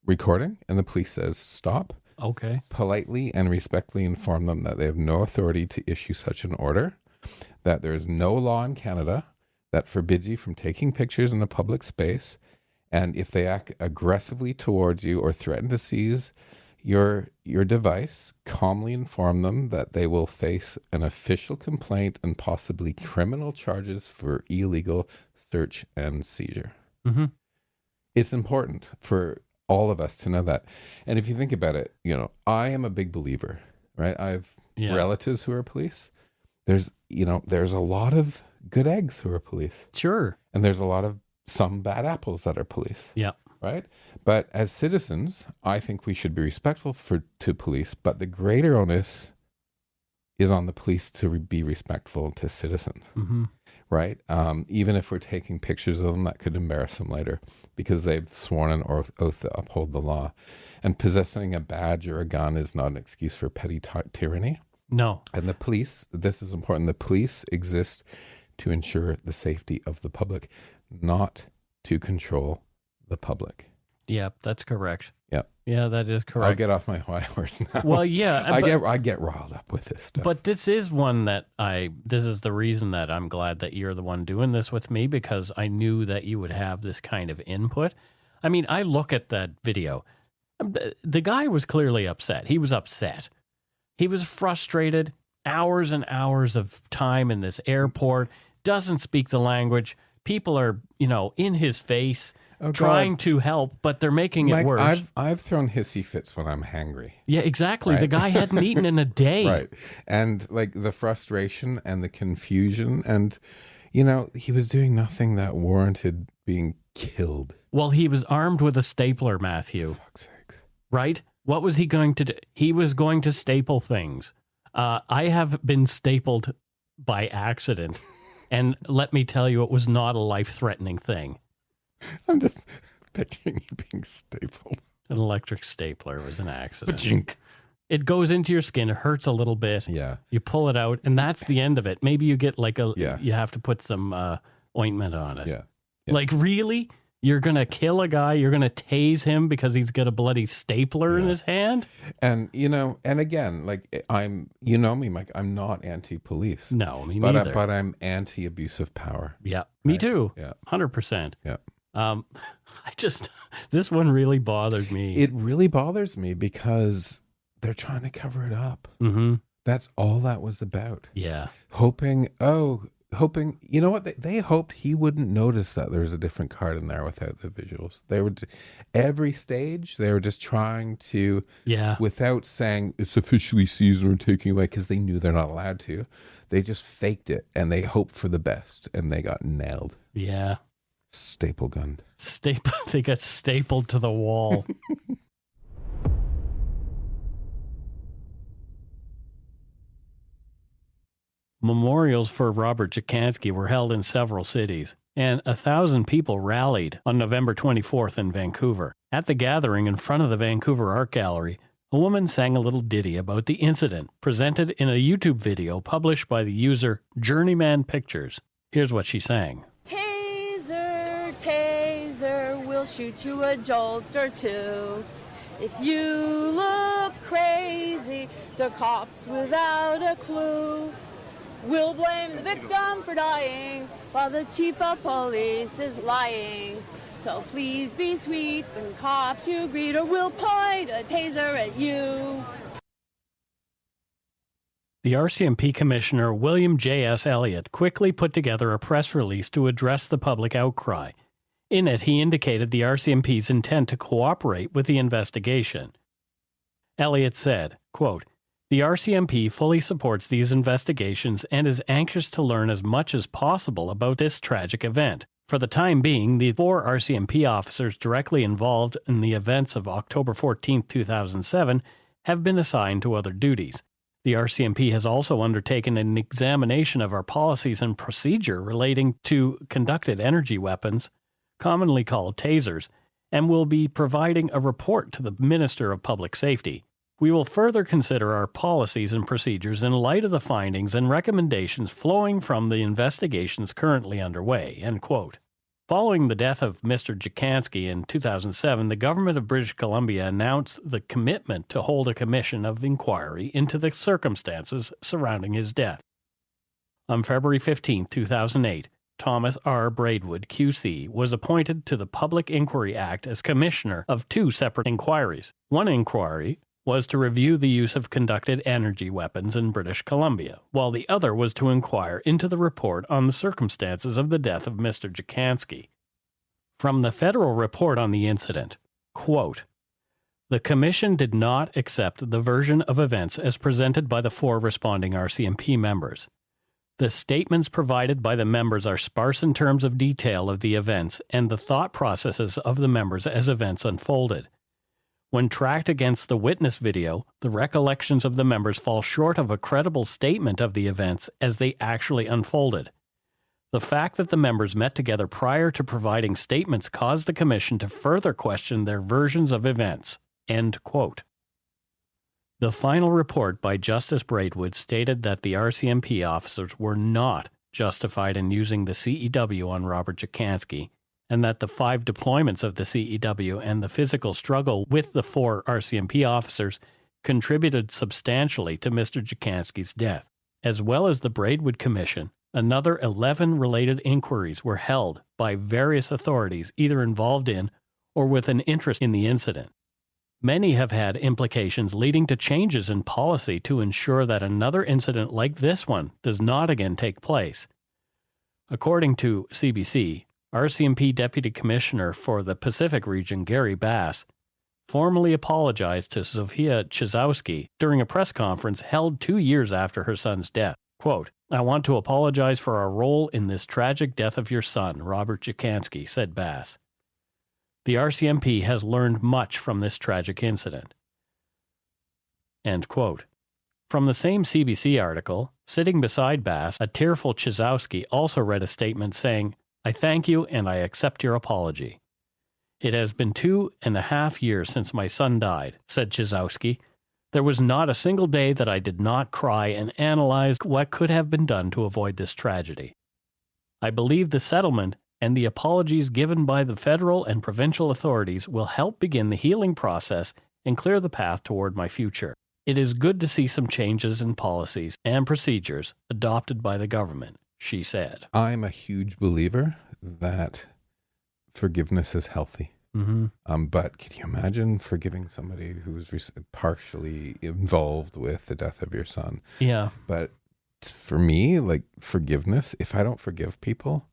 recording and the police says stop? Okay. Politely and respectfully inform them that they have no authority to issue such an order, that there is no law in Canada that forbids you from taking pictures in a public space, and if they act aggressively towards you or threaten to seize your device, calmly inform them that they will face an official complaint and possibly criminal charges for illegal search and seizure. Mm-hmm. It's important for all of us to know that. And if you think about it, I am a big believer, right? I've relatives who are police. There's a lot of good eggs who are police. Sure. And there's a lot of some bad apples that are police. Yeah. Right? But as citizens, I think we should be respectful to police, but the greater onus is on the police to be respectful to citizens. Mm-hmm. Right? Even if we're taking pictures of them, that could embarrass them later because they've sworn an oath to uphold the law. And possessing a badge or a gun is not an excuse for petty tyranny. No. And the police, this is important, the police exist to ensure the safety of the public, not to control the public. Yeah, that's correct. Yeah. Yeah, that is correct. I'll get off my high horse now. Well, yeah. I get riled up with this stuff. But this is one that this is the reason that I'm glad that you're the one doing this with me, because I knew that you would have this kind of input. I mean, I look at that video. The guy was clearly upset. He was upset. He was frustrated. Hours and hours of time in this airport. Doesn't speak the language. People are, in his face, trying to help, but they're making it worse. I've thrown hissy fits when I'm hangry. Yeah, exactly. Right? The guy hadn't eaten in a day. Right. And like the frustration and the confusion and, he was doing nothing that warranted being killed. Well, he was armed with a stapler, Matthew. For fuck's sakes. Right? What was he going to do? He was going to staple things. I have been stapled by accident. And let me tell you, it was not a life-threatening thing. I'm just picturing you being stapled. An electric stapler was an accident. Ba-chink. It goes into your skin. It hurts a little bit. Yeah. You pull it out, and that's the end of it. Maybe you get you have to put some ointment on it. Yeah. Like, really? You're going to kill a guy? You're going to tase him because he's got a bloody stapler in his hand? And, and again, like me, Mike, I'm not anti-police. No, me neither. But I'm anti-abuse of power. Yeah, me too. Yeah. 100%. Yeah. This one really bothered me. It really bothers me because they're trying to cover it up. Mm-hmm. That's all that was about. Yeah. Hoping, you know what? They hoped he wouldn't notice that there was a different card in there without the visuals. They were, every stage, they were just trying to, without saying it's officially seized or taking away, because they knew they're not allowed to. They just faked it and they hoped for the best and they got nailed. Yeah. Staple gunned. They got stapled to the wall. Memorials for Robert Dziekanski were held in several cities, and 1,000 people rallied on November 24th in Vancouver. At the gathering in front of the Vancouver Art Gallery, a woman sang a little ditty about the incident, presented in a YouTube video published by the user Journeyman Pictures. Here's what she sang. Taser, taser, we'll shoot you a jolt or two. If you look crazy, the cops without a clue. We'll blame the victim for dying while the chief of police is lying. So please be sweet when cops you greet, or we'll point a taser at you. The RCMP Commissioner William J.S. Elliott quickly put together a press release to address the public outcry. In it, he indicated the RCMP's intent to cooperate with the investigation. Elliott said, quote, "The RCMP fully supports these investigations and is anxious to learn as much as possible about this tragic event. For the time being, the 4 RCMP officers directly involved in the events of October 14, 2007 have been assigned to other duties. The RCMP has also undertaken an examination of our policies and procedure relating to conducted energy weapons, commonly called tasers, and will be providing a report to the Minister of Public Safety. We will further consider our policies and procedures in light of the findings and recommendations flowing from the investigations currently underway." End quote. Following the death of Mr. Dziekanski in 2007, the government of British Columbia announced the commitment to hold a commission of inquiry into the circumstances surrounding his death. On February 15, 2008, Thomas R. Braidwood, QC, was appointed to the Public Inquiry Act as commissioner of 2 separate inquiries. One inquiry was to review the use of conducted energy weapons in British Columbia, while the other was to inquire into the report on the circumstances of the death of Mr. Dziekanski. From the federal report on the incident, quote, The commission did not accept the version of events as presented by the 4 responding RCMP members. The statements provided by the members are sparse in terms of detail of the events and the thought processes of the members as events unfolded. When tracked against the witness video, the recollections of the members fall short of a credible statement of the events as they actually unfolded. The fact that the members met together prior to providing statements caused the commission to further question their versions of events. End quote. The final report by Justice Braidwood stated that the RCMP officers were not justified in using the CEW on Robert Dziekanski, and that the 5 deployments of the CEW and the physical struggle with the 4 RCMP officers contributed substantially to Mr. Dziekanski's death. As well as the Braidwood Commission, another 11 related inquiries were held by various authorities either involved in or with an interest in the incident. Many have had implications leading to changes in policy to ensure that another incident like this one does not again take place. According to CBC, RCMP Deputy Commissioner for the Pacific Region Gary Bass formally apologized to Zofia Czyzowski during a press conference held 2 years after her son's death. Quote, "I want to apologize for our role in this tragic death of your son, Robert Dziekanski," said Bass. The RCMP has learned much from this tragic incident. End quote. From the same CBC article, sitting beside Bass, a tearful Czyzowski also read a statement saying, "I thank you and I accept your apology. It has been 2.5 years since my son died," said Czyzowski. "There was not a single day that I did not cry and analyze what could have been done to avoid this tragedy. I believe the settlement and the apologies given by the federal and provincial authorities will help begin the healing process and clear the path toward my future. It is good to see some changes in policies and procedures adopted by the government," she said. I'm a huge believer that forgiveness is healthy. Mm-hmm. But can you imagine forgiving somebody who's partially involved with the death of your son? Yeah. But for me, like forgiveness, if I don't forgive people,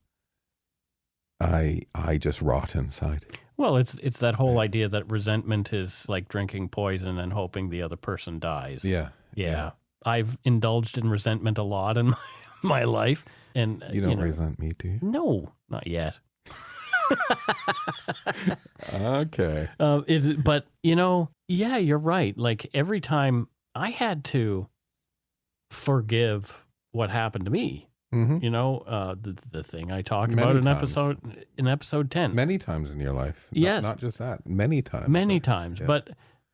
I just rot inside. Well, it's that whole idea that resentment is like drinking poison and hoping the other person dies. Yeah. I've indulged in resentment a lot in my life. And you don't resent me, do you? No, not yet. Okay. But, yeah, you're right. Like every time I had to forgive what happened to me. Mm-hmm. The thing I talked Many about times. in episode 10. Many times in your life. Yes. Not just that. Many times. Many times. Yeah.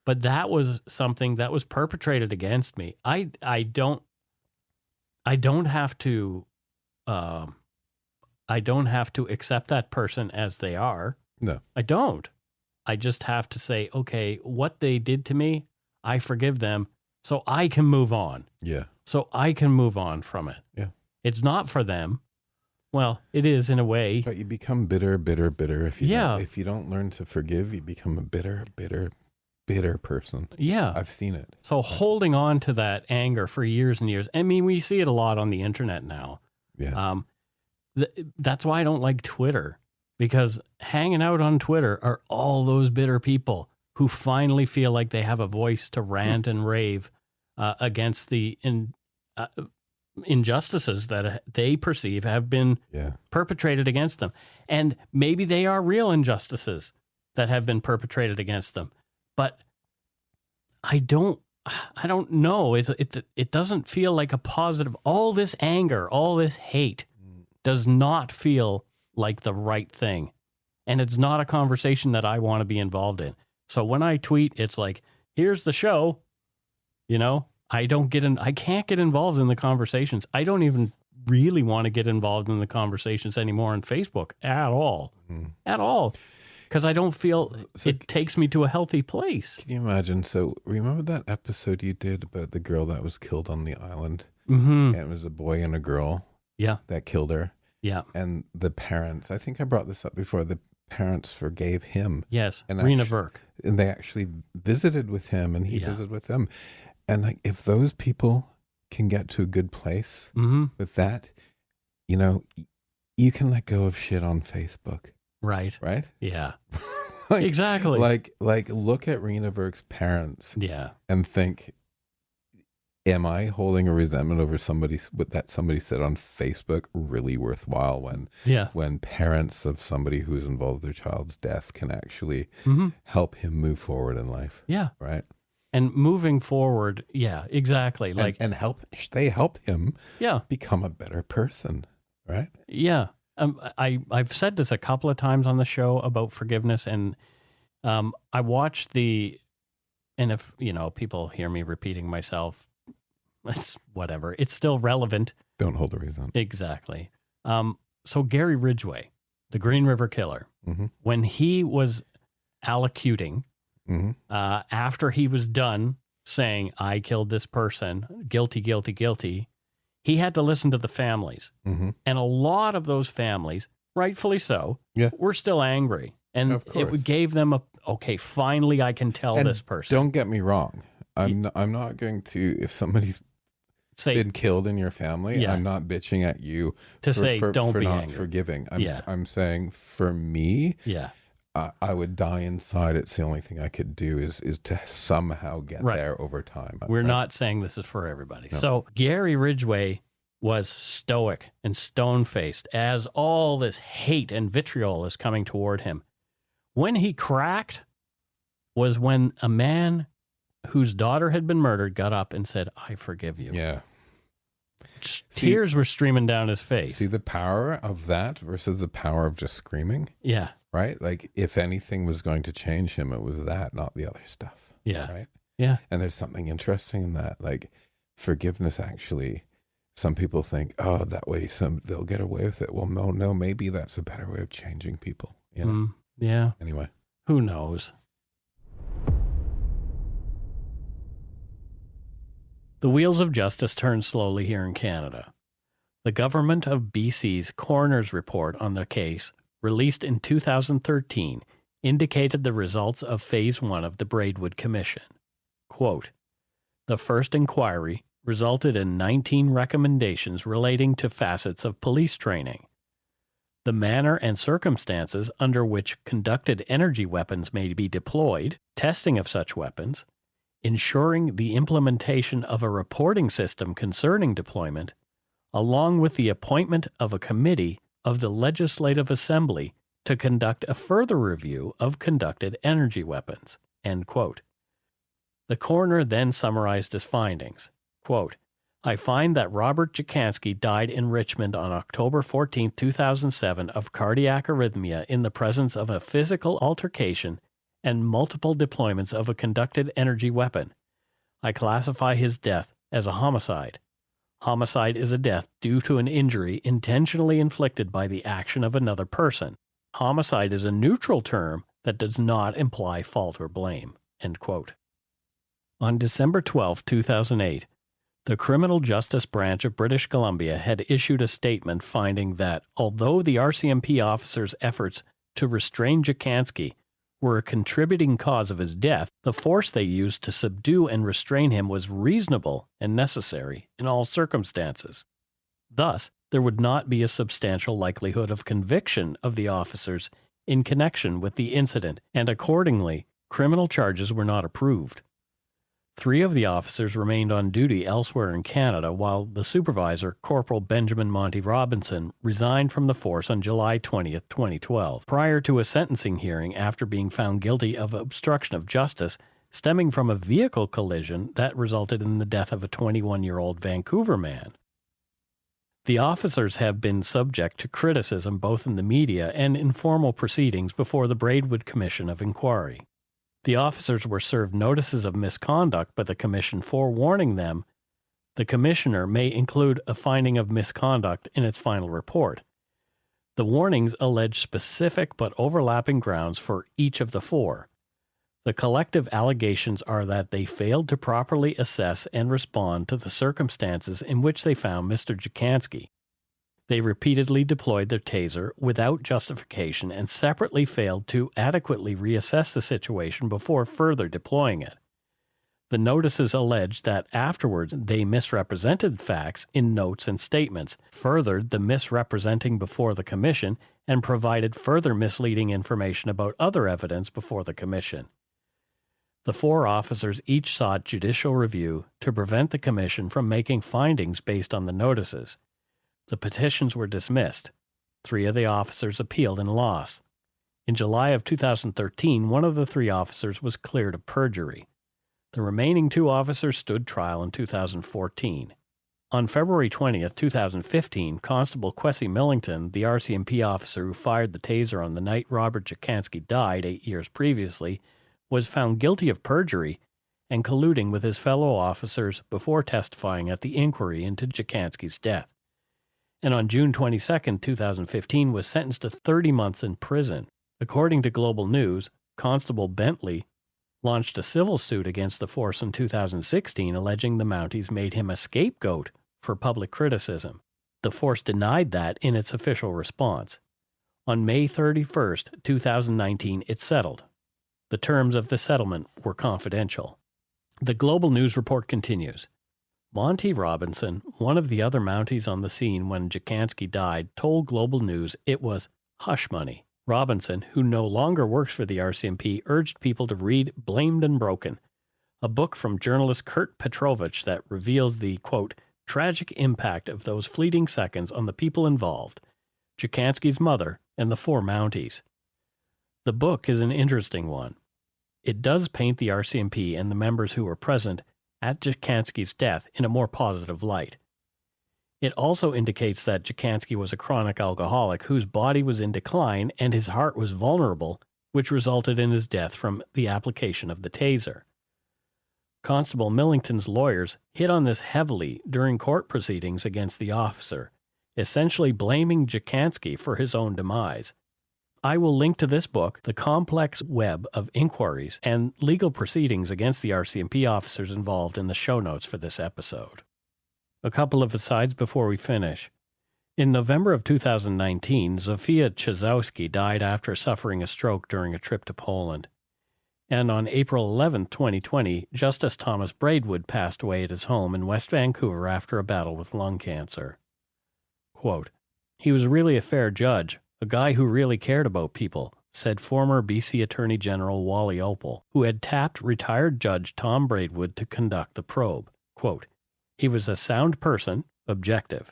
But that was something that was perpetrated against me. I don't have to accept that person as they are. No. I don't. I just have to say, okay, what they did to me, I forgive them so I can move on. Yeah. So I can move on from it. Yeah. It's not for them. Well, it is in a way. But you become bitter if you don't learn to forgive, you become a bitter person. Yeah. I've seen it. So holding on to that anger for years and years. I mean, we see it a lot on the internet now. Yeah. That's why I don't like Twitter, because hanging out on Twitter are all those bitter people who finally feel like they have a voice to rant and rave against the injustices that they perceive have been perpetrated against them. And maybe they are real injustices that have been perpetrated against them. But I don't know. It doesn't feel like a positive. All this anger, all this hate does not feel like the right thing. And it's not a conversation that I want to be involved in. So when I tweet, it's like, here's the show, I can't get involved in the conversations. I don't even really want to get involved in the conversations anymore on Facebook at all. At all. Because I don't feel it takes me to a healthy place. Can you imagine? So remember that episode you did about the girl that was killed on the island? Mm-hmm. And it was a boy and a girl that killed her. Yeah. And the parents, I think I brought this up before, the parents forgave him. Yes, and Rena Verk. And they actually visited with him and he visited with them. And like, if those people can get to a good place with that, you can let go of shit on Facebook. Right. Right? Yeah. Exactly. Like look at Rena Burke's parents Yeah. and think, am I holding a resentment over what somebody said on Facebook really worthwhile when parents of somebody who's involved with their child's death can actually help him move forward in life? Yeah. Right. And moving forward, yeah, exactly. Like They helped him yeah. become a better person, right? Yeah. I've said this a couple of times on the show about forgiveness, and I watched and if, people hear me repeating myself, it's whatever. It's still relevant. Don't hold a resentment. Exactly. So Gary Ridgway, the Green River Killer, when he was allocuting, after he was done saying, I killed this person, guilty, guilty, guilty, he had to listen to the families. And a lot of those families, rightfully so, were still angry. And it gave them okay, finally I can tell this person. Don't get me wrong. I'm not going to, if somebody's been killed in your family, I'm not bitching at you for don't be not angry. forgiving. I'm saying for me, I would die inside. It's the only thing I could do is to somehow get there over time. We're not saying this is for everybody. No. So Gary Ridgway was stoic and stone-faced as all this hate and vitriol is coming toward him. When he cracked was when a man whose daughter had been murdered got up and said, I forgive you. Yeah. Tears were streaming down his face. See the power of that versus the power of just screaming? Yeah. Right? Like, if anything was going to change him, it was that, not the other stuff. Yeah. Right? Yeah. And there's something interesting in that. Like, forgiveness actually, some people think, oh, that way they'll get away with it. Well, no, maybe that's a better way of changing people. You know? Yeah. Anyway. Who knows? The wheels of justice turn slowly here in Canada. The government of BC's coroner's report on the case, released in 2013, indicated the results of Phase 1 of the Braidwood Commission. Quote, the first inquiry resulted in 19 recommendations relating to facets of police training. The manner and circumstances under which conducted energy weapons may be deployed, testing of such weapons, ensuring the implementation of a reporting system concerning deployment, along with the appointment of a committee of the Legislative Assembly to conduct a further review of conducted energy weapons. End quote. The coroner then summarized his findings. Quote, I find that Robert Dziekanski died in Richmond on October 14, 2007 of cardiac arrhythmia in the presence of a physical altercation and multiple deployments of a conducted energy weapon. I classify his death as a homicide. Homicide is a death due to an injury intentionally inflicted by the action of another person. Homicide is a neutral term that does not imply fault or blame. End quote. On December 12, 2008, the Criminal Justice Branch of British Columbia had issued a statement finding that although the RCMP officers' efforts to restrain Dziekanski were a contributing cause of his death, the force they used to subdue and restrain him was reasonable and necessary in all circumstances. Thus, there would not be a substantial likelihood of conviction of the officers in connection with the incident, and accordingly, criminal charges were not approved. 3 of the officers remained on duty elsewhere in Canada, while the supervisor, Corporal Benjamin Monty Robinson, resigned from the force on July 20, 2012, prior to a sentencing hearing after being found guilty of obstruction of justice stemming from a vehicle collision that resulted in the death of a 21-year-old Vancouver man. The officers have been subject to criticism both in the media and in formal proceedings before the Braidwood Commission of Inquiry. The officers were served notices of misconduct by the Commission forewarning them the Commissioner may include a finding of misconduct in its final report. The warnings allege specific but overlapping grounds for each of the 4. The collective allegations are that they failed to properly assess and respond to the circumstances in which they found Mr. Dziekanski. They repeatedly deployed their taser without justification and separately failed to adequately reassess the situation before further deploying it. The notices allege that afterwards they misrepresented facts in notes and statements, furthered the misrepresenting before the Commission, and provided further misleading information about other evidence before the Commission. The 4 officers each sought judicial review to prevent the Commission from making findings based on the notices. The petitions were dismissed. 3 of the officers appealed and lost. In July of 2013, one of the 3 officers was cleared of perjury. The remaining 2 officers stood trial in 2014. On February 20th, 2015, Constable Kwesi Millington, the RCMP officer who fired the taser on the night Robert Dziekanski died 8 years previously, was found guilty of perjury and colluding with his fellow officers before testifying at the inquiry into Dziekanski's death. And on June 22, 2015, was sentenced to 30 months in prison. According to Global News, Constable Bentley launched a civil suit against the force in 2016, alleging the Mounties made him a scapegoat for public criticism. The force denied that in its official response. On May 31, 2019, it settled. The terms of the settlement were confidential. The Global News report continues. Monty Robinson, one of the other Mounties on the scene when Dziekanski died, told Global News it was hush money. Robinson, who no longer works for the RCMP, urged people to read Blamed and Broken, a book from journalist Kurt Petrovich that reveals the, quote, tragic impact of those fleeting seconds on the people involved, Dziekanski's mother and the 4 Mounties. The book is an interesting one. It does paint the RCMP and the members who were present at Dziekanski's death in a more positive light. It also indicates that Dziekanski was a chronic alcoholic whose body was in decline and his heart was vulnerable, which resulted in his death from the application of the taser. Constable Millington's lawyers hit on this heavily during court proceedings against the officer, essentially blaming Dziekanski for his own demise. I will link to this book, The Complex Web of Inquiries and Legal Proceedings Against the RCMP Officers Involved in the show notes for this episode. A couple of asides before we finish. In November of 2019, Zofia Chizowski died after suffering a stroke during a trip to Poland. And on April 11, 2020, Justice Thomas Braidwood passed away at his home in West Vancouver after a battle with lung cancer. Quote, he was really a fair judge, a guy who really cared about people, said former BC Attorney General Wally Opal, who had tapped retired Judge Tom Braidwood to conduct the probe. Quote, he was a sound person, objective.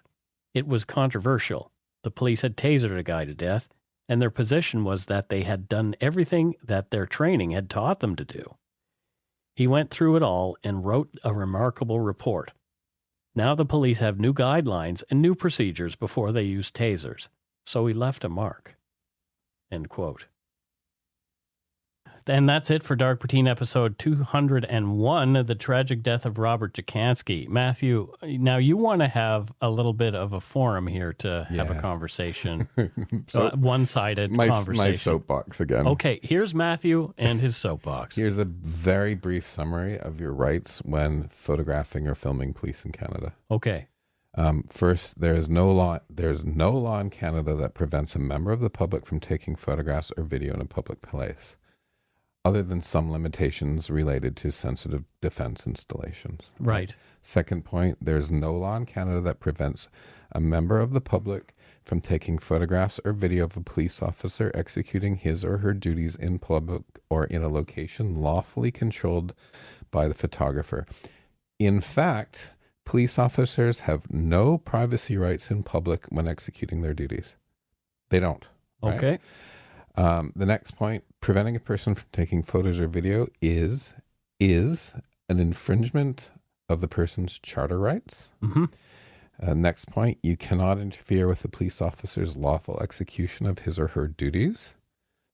It was controversial. The police had tasered a guy to death, and their position was that they had done everything that their training had taught them to do. He went through it all and wrote a remarkable report. Now the police have new guidelines and new procedures before they use tasers. So he left a mark. End quote. And that's it for Dark Poutine episode 201, The Tragic Death of Robert Dziekanski. Matthew, now you want to have a little bit of a forum here to have a conversation, one-sided conversation. My soapbox again. Okay, here's Matthew and his soapbox. Here's a very brief summary of your rights when photographing or filming police in Canada. Okay. First, there's no law in Canada that prevents a member of the public from taking photographs or video in a public place, other than some limitations related to sensitive defense installations. Right. Second point, there's no law in Canada that prevents a member of the public from taking photographs or video of a police officer executing his or her duties in public or in a location lawfully controlled by the photographer. In fact, police officers have no privacy rights in public when executing their duties. They don't. Right? Okay. The next point, preventing a person from taking photos or video is an infringement of the person's charter rights. Mm-hmm. Next point, you cannot interfere with the police officer's lawful execution of his or her duties.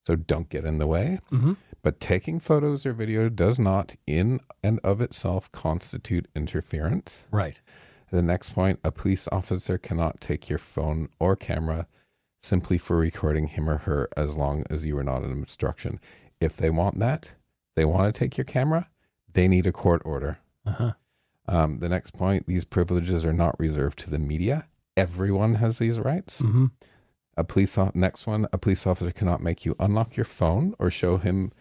So don't get in the way. Mm-hmm. But taking photos or video does not, in and of itself, constitute interference. Right. The next point, a police officer cannot take your phone or camera simply for recording him or her as long as you are not an obstruction. If they want that, they want to take your camera, they need a court order. Uh-huh. The next point, these privileges are not reserved to the media. Everyone has these rights. Mm-hmm. Next one, a police officer cannot make you unlock your phone or show him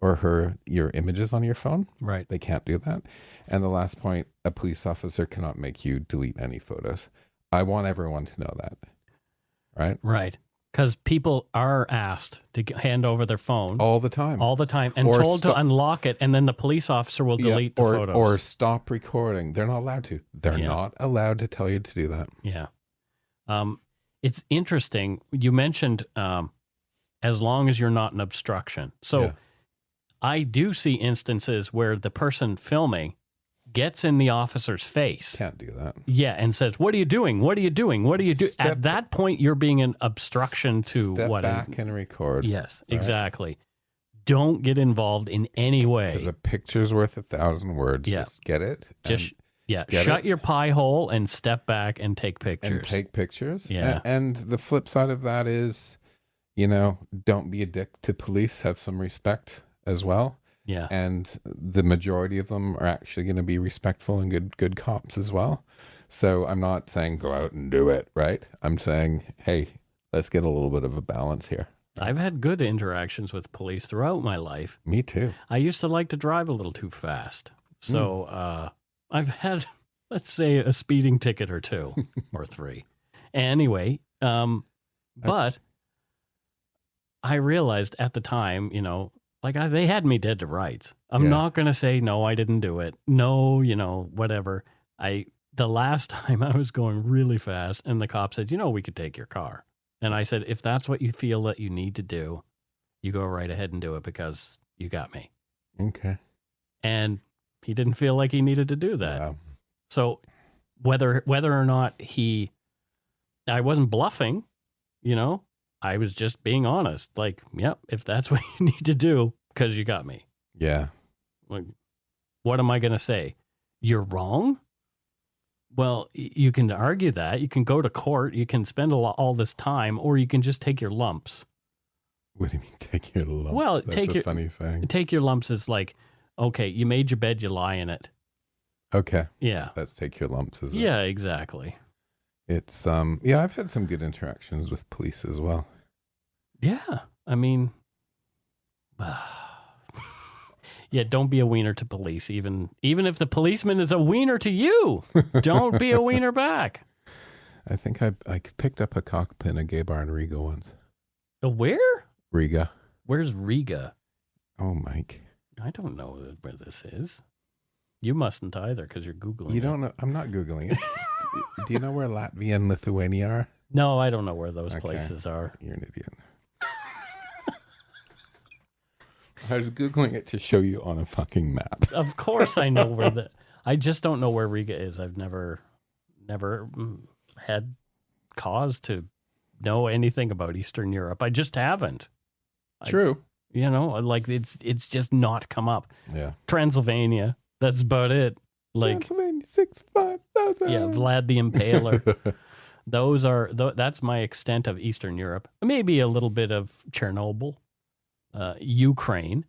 or your images on your phone. Right. They can't do that. And the last point, a police officer cannot make you delete any photos. I want everyone to know that. Right? Right. Because people are asked to hand over their phone All the time. and Or told to unlock it, and then the police officer will delete the photos. Or stop recording. They're not allowed to. They're not allowed to tell you to do that. Yeah. It's interesting. You mentioned as long as you're not an obstruction. So I do see instances where the person filming gets in the officer's face. Can't do that. Yeah, and says, "What are you doing? What are you doing? What are you doing?" At that point, you're being an obstruction to step what? Back and record. Yes, right? Exactly. Don't get involved in any way. Because a picture's worth 1,000 words. Yeah. Just get it. Shut your pie hole and step back and take pictures. Yeah. And the flip side of that is, don't be a dick to police. Have some respect as well. Yeah. And the majority of them are actually going to be respectful and good cops as well. So I'm not saying go out and do it, right? I'm saying, hey, let's get a little bit of a balance here. I've had good interactions with police throughout my life. Me too. I used to like to drive a little too fast. So I've had, let's say, a speeding ticket or 2 or 3. Anyway, but I realized at the time, they had me dead to rights. I'm not going to say, no, I didn't do it. No, whatever. The last time I was going really fast and the cop said, we could take your car. And I said, if that's what you feel that you need to do, you go right ahead and do it because you got me. Okay. And he didn't feel like he needed to do that. Wow. So whether or not I wasn't bluffing, I was just being honest. Like, if that's what you need to do, because you got me. Yeah. Like, what am I going to say? You're wrong? Well, you can argue that. You can go to court. You can spend all this time, or you can just take your lumps. What do you mean take your lumps? Well, That's funny saying. Take your lumps is like, okay, you made your bed, you lie in it. Okay. Yeah. Let's take your lumps, is it? Yeah, exactly. It's, I've had some good interactions with police as well. Yeah. I mean, don't be a wiener to police. Even if the policeman is a wiener to you, don't be a wiener back. I think I picked up a cock pin at Gay Bar in Riga once. Where? Riga. Where's Riga? Oh, Mike. I don't know where this is. You mustn't either because you're Googling You don't know? I'm not Googling it. Do you know where Latvia and Lithuania are? No, I don't know where those places are. You're an idiot. I was Googling it to show you on a fucking map. Of course I know where I just don't know where Riga is. I've never had cause to know anything about Eastern Europe. I just haven't. True. It's just not come up. Yeah. Transylvania. That's about it. Transylvania 65,000. Yeah, Vlad the Impaler. That's my extent of Eastern Europe. Maybe a little bit of Chernobyl. Ukraine.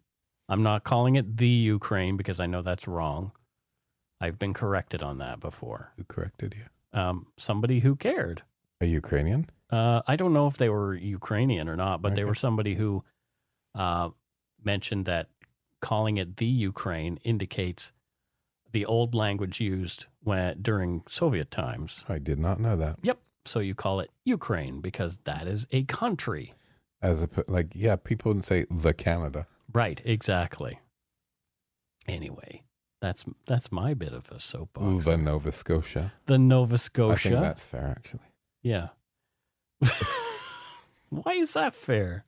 I'm not calling it the Ukraine because I know that's wrong. I've been corrected on that before. Who corrected you? Somebody who cared. A Ukrainian? I don't know if they were Ukrainian or not, but they were somebody who mentioned that calling it the Ukraine indicates the old language used during Soviet times. I did not know that. Yep. So you call it Ukraine because that is a country. People would say the Canada. Right, exactly. Anyway, that's my bit of a soapbox. The Nova Scotia. The Nova Scotia. I think that's fair, actually. Yeah. Why is that fair?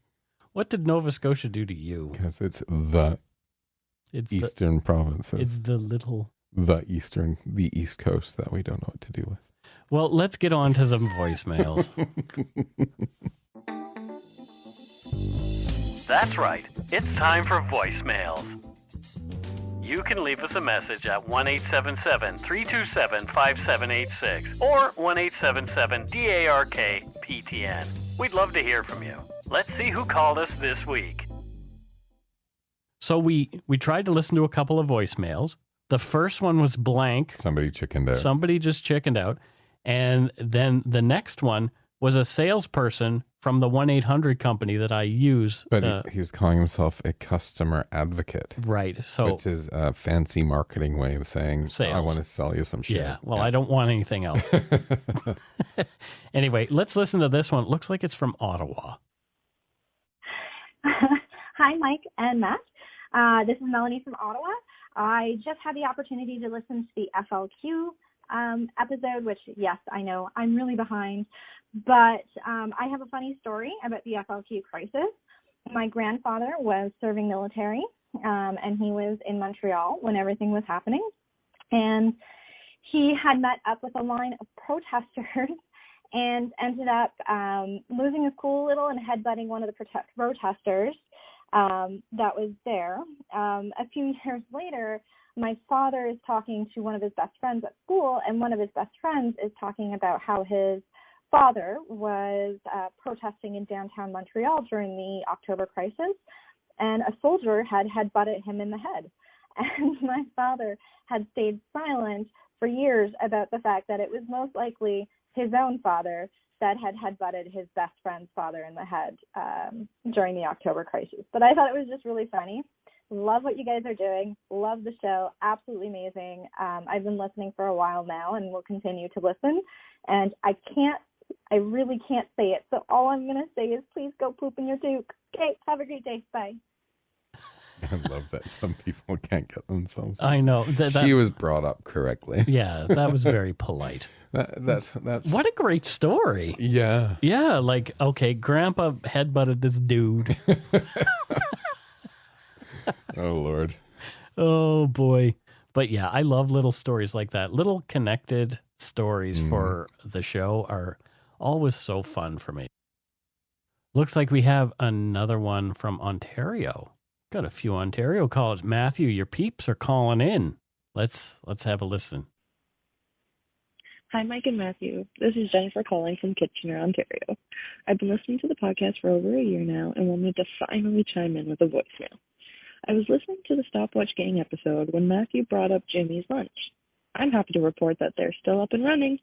What did Nova Scotia do to you? Because it's the eastern provinces. It's the East Coast that we don't know what to do with. Well, let's get on to some voicemails. That's right. It's time for voicemails. You can leave us a message at 1-877-327-5786 or 1-877-DARK-PTN. We'd love to hear from you. Let's see who called us this week. So we tried to listen to a couple of voicemails. The first one was blank. Somebody chickened out. Somebody just chickened out. And then the next one was a salesperson from the 1-800 company that I use. But he was calling himself a customer advocate. Right. So, which is a fancy marketing way of saying, sales. I want to sell you some shit. Yeah. Well, I don't want anything else. Anyway, let's listen to this one. It looks like it's from Ottawa. Hi, Mike and Matt. This is Melanie from Ottawa. I just had the opportunity to listen to the FLQ episode, which, yes, I know I'm really behind. But I have a funny story about the FLQ crisis. My grandfather was serving military, and he was in Montreal when everything was happening. And he had met up with a line of protesters and ended up losing his cool a little and headbutting one of the protesters that was there. A few years later, my father is talking to one of his best friends at school, and one of his best friends is talking about how his father was protesting in downtown Montreal during the October crisis, and a soldier had headbutted him in the head. And my father had stayed silent for years about the fact that it was most likely his own father that had headbutted his best friend's father in the head during the October crisis. But I thought it was just really funny. Love what you guys are doing. Love the show. Absolutely amazing. I've been listening for a while now and will continue to listen. And I really can't say it. So all I'm going to say is please go poop in your toque. Okay, have a great day. Bye. I love that some people can't get themselves. I know. She was brought up correctly. Yeah, that was very polite. That's What a great story. Yeah. Yeah, like, okay, Grandpa headbutted this dude. Oh, Lord. Oh, boy. But yeah, I love little stories like that. Little connected stories for the show are always so fun for me. Looks like we have another one from Ontario. Got a few Ontario callers. Matthew, your peeps are calling in. Let's have a listen. Hi, Mike and Matthew. This is Jennifer calling from Kitchener, Ontario. I've been listening to the podcast for over a year now and wanted to finally chime in with a voicemail. I was listening to the Stopwatch Gang episode when Matthew brought up Jimmy's Lunch. I'm happy to report that they're still up and running.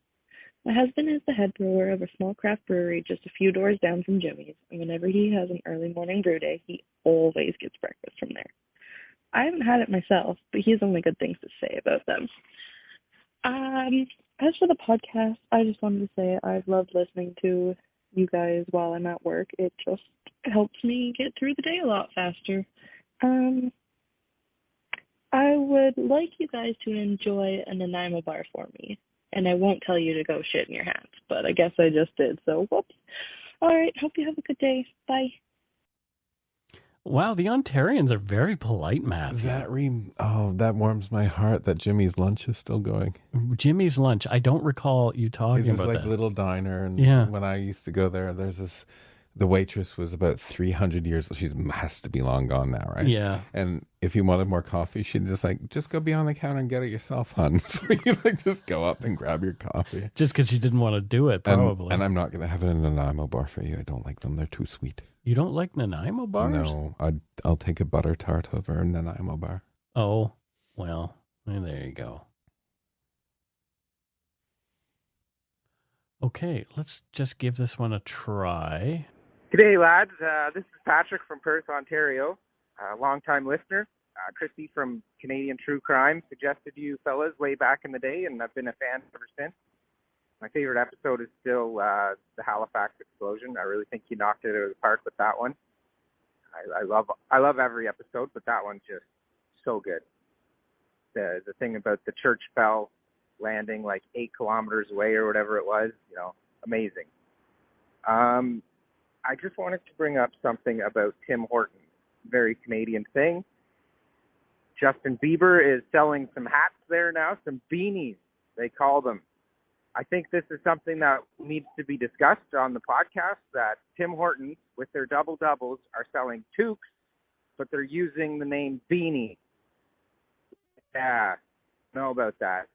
My husband is the head brewer of a small craft brewery just a few doors down from Jimmy's, and whenever he has an early morning brew day, he always gets breakfast from there. I haven't had it myself, but he has only good things to say about them. As for the podcast, I just wanted to say I've loved listening to you guys while I'm at work. It just helps me get through the day a lot faster. I would like you guys to enjoy a Nanaimo bar for me. And I won't tell you to go shit in your hands, but I guess I just did, so whoops. All right, hope you have a good day. Bye. Wow, the Ontarians are very polite, Matthew. That warms my heart that Jimmy's Lunch is still going. Jimmy's Lunch. I don't recall you talking It's about like that. little diner, and when I used to go there, there's this. The waitress was about 300 years old. She has to be long gone now, right? Yeah. And if you wanted more coffee, she'd just go behind the counter and get it yourself, hon. So you just go up and grab your coffee. Just because you didn't want to do it, probably. And I'm not going to have it in a Nanaimo bar for you. I don't like them. They're too sweet. You don't like Nanaimo bars? No, I'll take a butter tart over a Nanaimo bar. Oh, well, there you go. Okay, let's just give this one a try. G'day, lads. This is Patrick from Perth, Ontario, a long-time listener. Christy from Canadian True Crime suggested you fellas way back in the day, and I've been a fan ever since. My favorite episode is still the Halifax explosion. I really think you knocked it out of the park with that one. I love every episode, but that one's just so good. The thing about the church bell landing like 8 kilometers away or whatever it was, amazing. I just wanted to bring up something about Tim Hortons. Very Canadian thing. Justin Bieber is selling some hats there now, some beanies, they call them. I think this is something that needs to be discussed on the podcast, that Tim Hortons, with their double doubles, are selling toques, but they're using the name beanie. Yeah, know about that.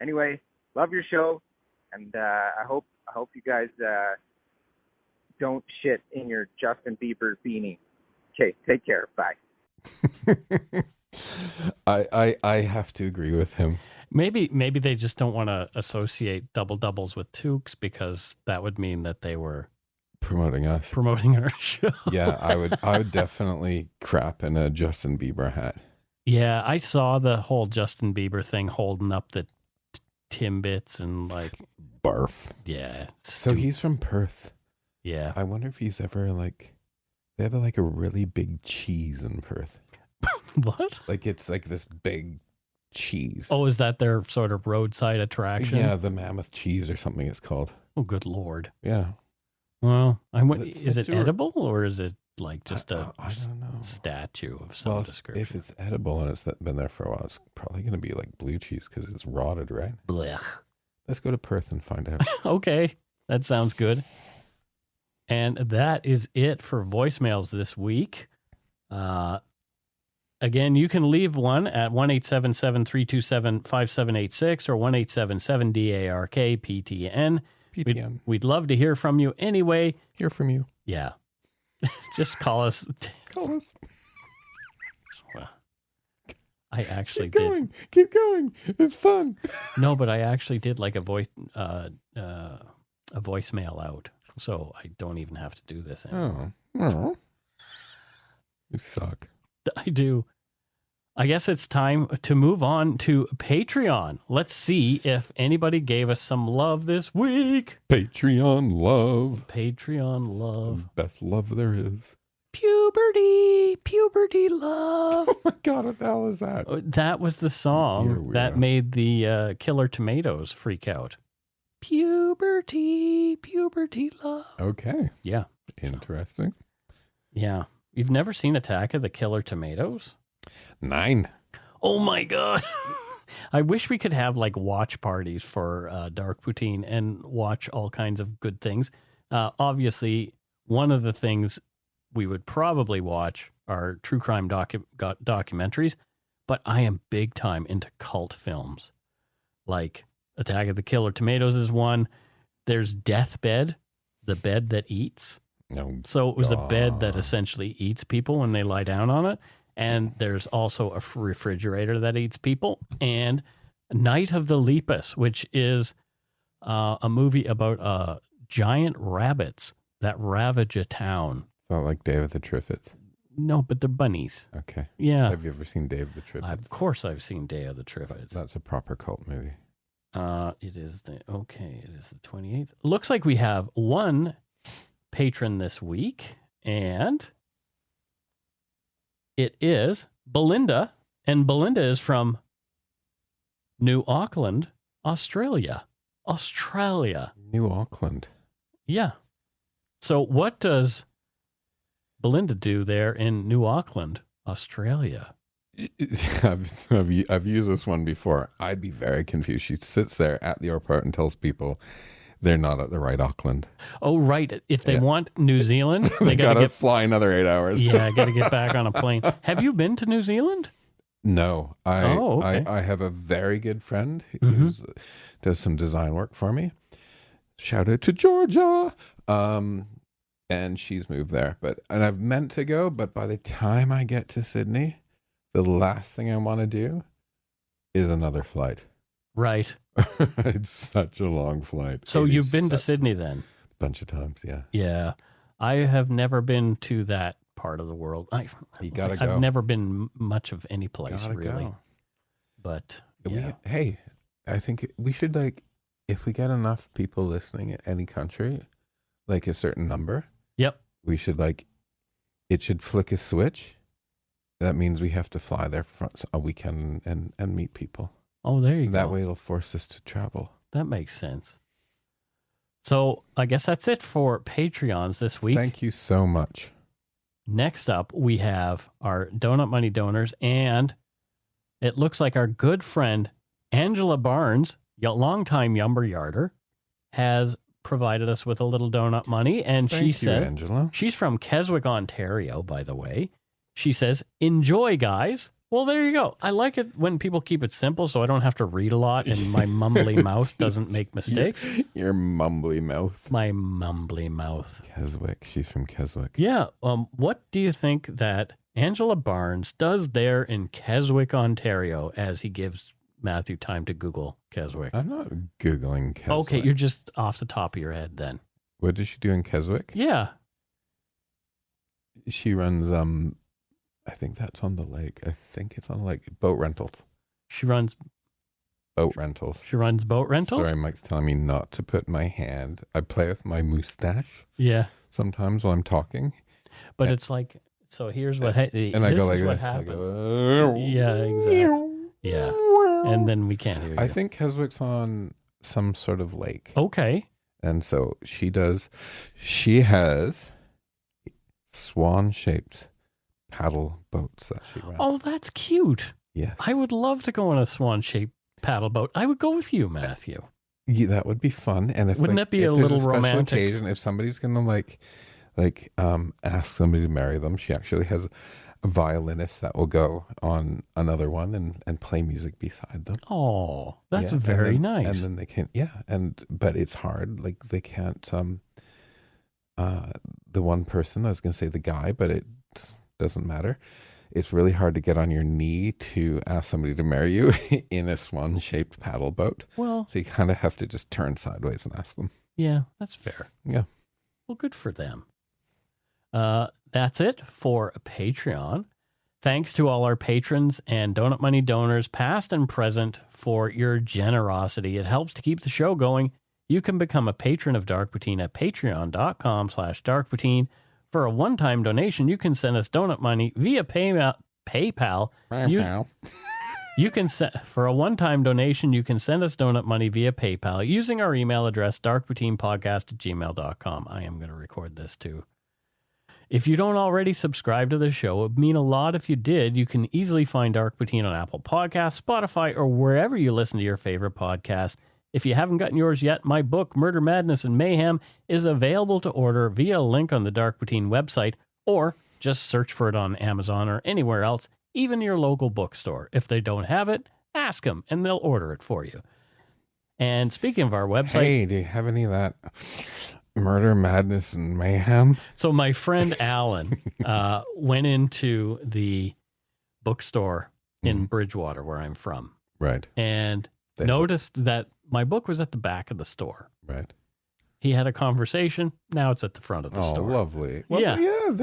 Anyway, love your show, and I hope you guys don't shit in your Justin Bieber beanie. Okay, take care. Bye. I have to agree with him. Maybe they just don't want to associate double doubles with toques because that would mean that they were promoting us. promoting our show. Yeah, I would definitely crap in a Justin Bieber hat. Yeah, I saw the whole Justin Bieber thing holding up the Timbits and like, Barf. yeah. So he's from Perth. Yeah. I wonder if he's ever like, they have like a really big cheese in Perth. What? Like it's like this big cheese. Oh, is that their sort of roadside attraction? Yeah, the mammoth cheese or something it's called. Oh, good Lord. Yeah. Well, Let's is it do it. edible or is it like just a I don't know. statue of some Well, description? if it's edible and it's been there for a while, it's probably going to be like blue cheese because it's rotted, right? Blech. Let's go to Perth and find out. Okay, that sounds good. And that is it for voicemails this week. Again, you can leave one at 1-877-327-5786 or 1-877-DARK-PTN. PTN. We'd love to hear from you anyway. Hear from you. Yeah. Just call us. Call us. I actually Keep going. Keep going. It's fun. No, but I actually did like a voicemail out, so I don't even have to do this anymore. Oh. You suck. I do. I guess it's time to move on to Patreon. Let's see if anybody gave us some love this week. Patreon love. Patreon love. Best love there is. Puberty love. Oh my God, what the hell is that? That was the You're song weird. that made the Killer Tomatoes freak out. Puberty love. Okay. Yeah. Interesting. Yeah. You've never seen Attack of the Killer Tomatoes? 9. Oh my God. I wish we could have like watch parties for Dark Poutine and watch all kinds of good things. Obviously, one of the things we would probably watch are true crime documentaries, but I am big time into cult films. Like Attack of the Killer Tomatoes is one. There's Deathbed, the bed that eats. No. So it was a bed that God. essentially eats people when they lie down on it. And there's also a refrigerator that eats people. And Night of the Lepus, which is a movie about giant rabbits that ravage a town. Not like Day of the Triffids. No, but they're bunnies. Okay. Yeah. Have you ever seen Day of the Triffids? Of course I've seen Day of the Triffids. That's a proper cult movie. It is the 28th. Looks like we have one patron this week, and it is Belinda, and Belinda is from New Auckland, Australia. New Auckland. Yeah. So what does Belinda do there in New Auckland, Australia? I've used this one before. I'd be very confused. She sits there at the airport and tells people they're not at the right Auckland. Oh, right. If they Yeah. want New Zealand, They gotta gotta get fly another 8 hours. got to get back on a plane. Have you been to New Zealand? No, okay. I have a very good friend who does some design work for me. Shout out to Georgia. And she's moved there, and I've meant to go, but by the time I get to Sydney, the last thing I want to do is another flight. Right. It's such a long flight. So It you've is been to such- Sydney then? bunch of times, yeah. Yeah. I have never been to that part of the world. You gotta go. I've never been much of any place, Gotta really. go. But Hey, I think we should, like, if we get enough people listening in any country, like a certain number, Yep. we should, like, it should flick a switch. That means we have to fly there for a weekend and meet people. Oh, there you go. That way it'll force us to travel. That makes sense. So I guess that's it for Patreons this week. Thank you so much. Next up, we have our Donut Money donors, and it looks like our good friend Angela Barnes, longtime Yumber Yarder, has provided us with a little donut money, and Thank she you, said, Angela. she's from Keswick, Ontario, by the way. She says, enjoy, guys. Well, there you go. I like it when people keep it simple so I don't have to read a lot and my mumbly mouth doesn't make mistakes. Your mumbly mouth. My mumbly mouth. Keswick. She's from Keswick. Yeah. What do you think that Angela Barnes does there in Keswick, Ontario, as he gives Matthew time to Google Keswick? I'm not Googling Keswick. Okay, you're just off the top of your head then. What does she do in Keswick? Yeah. She runs, I think that's on the lake. I think it's on like boat rentals. She runs boat rentals. She runs boat rentals? Sorry, Mike's telling me not to put my hand. I play with my mustache. Yeah. Sometimes while I'm talking. But it's like, so here's what and I go like this. Happened. I go, yeah, exactly. Yeah. And then we can't hear you. I think Keswick's on some sort of lake. Okay. And so she has swan-shaped paddle boats that she runs. Oh, that's cute. Yes. I would love to go on a swan-shaped paddle boat. I would go with you, Matthew. Yeah, that would be fun. And if wouldn't that be if a there's little special romantic occasion, if somebody's gonna ask somebody to marry them, she actually has a violinist that will go on another one and play music beside them. Oh, that's very nice. And then they can, but it's hard. Like they can't, the one person, I was going to say the guy, but it doesn't matter. It's really hard to get on your knee to ask somebody to marry you in a swan-shaped paddle boat. Well, so you kind of have to just turn sideways and ask them. Yeah, that's fair. Yeah. Well, good for them. That's it for Patreon. Thanks to all our patrons and Donut Money donors, past and present, for your generosity. It helps to keep the show going. You can become a patron of Dark Poutine at patreon.com/darkpoutine. For a one-time donation, you can send us donut money via PayPal. You can for a one-time donation, you can send us donut money via PayPal using our email address, darkpoutinepodcast@gmail.com. I am going to record this too. If you don't already subscribe to the show, it would mean a lot if you did. You can easily find Dark Poutine on Apple Podcasts, Spotify, or wherever you listen to your favorite podcast. If you haven't gotten yours yet, my book, Murder, Madness, and Mayhem, is available to order via a link on the Dark Poutine website, or just search for it on Amazon or anywhere else, even your local bookstore. If they don't have it, ask them, and they'll order it for you. And speaking of our website... Hey, do you have any of that Murder, Madness, and Mayhem? So my friend Alan went into the bookstore in Bridgewater, where I'm from. Right. And noticed that my book was at the back of the store. Right. He had a conversation. Now it's at the front of the store. Oh, lovely. Well, yeah.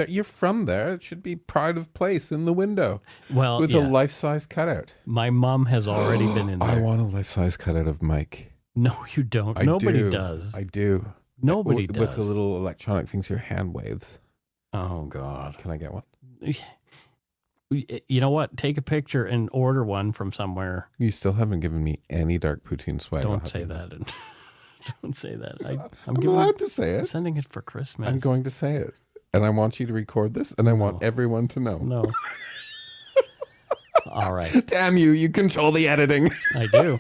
You're from there. It should be pride of place in the window. Well, with a life-size cutout. My mom has already been in there. I want a life-size cutout of Mike. No, you don't. Nobody does. I do. Nobody does. With the little electronic things, your hand waves. Oh, God. Can I get one? You know what? Take a picture and order one from somewhere. You still haven't given me any Dark Poutine swag. Don't say that. Don't say that. I'm allowed to say it. I'm sending it for Christmas. I'm going to say it. And I want you to record this, and I want everyone to know. No. All right. Damn you. You control the editing. I do.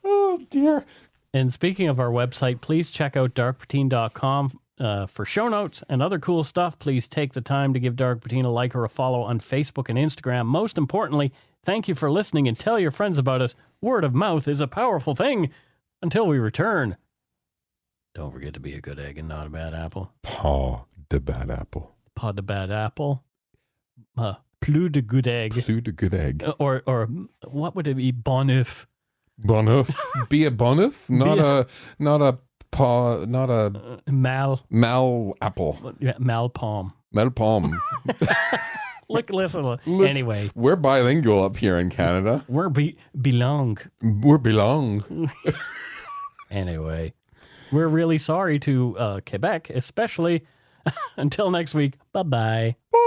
Oh, dear. And speaking of our website, please check out darkpoutine.com. For show notes and other cool stuff. Please take the time to give Dark Poutine a like or a follow on Facebook and Instagram. Most importantly, thank you for listening and tell your friends about us. Word of mouth is a powerful thing. Until we return, don't forget to be a good egg and not a bad apple. Paw de bad apple. Paw de bad apple. Plus de good egg. Plus de good egg. Or what would it be? Bonif. Bonif. Be a bonif, not a mal apple. Yeah, malpalm. Malpalm. Listen. Anyway, we're bilingual up here in Canada. We're belong. We're belong. Anyway, we're really sorry to Quebec, especially. Until next week. Bye-bye. Bye.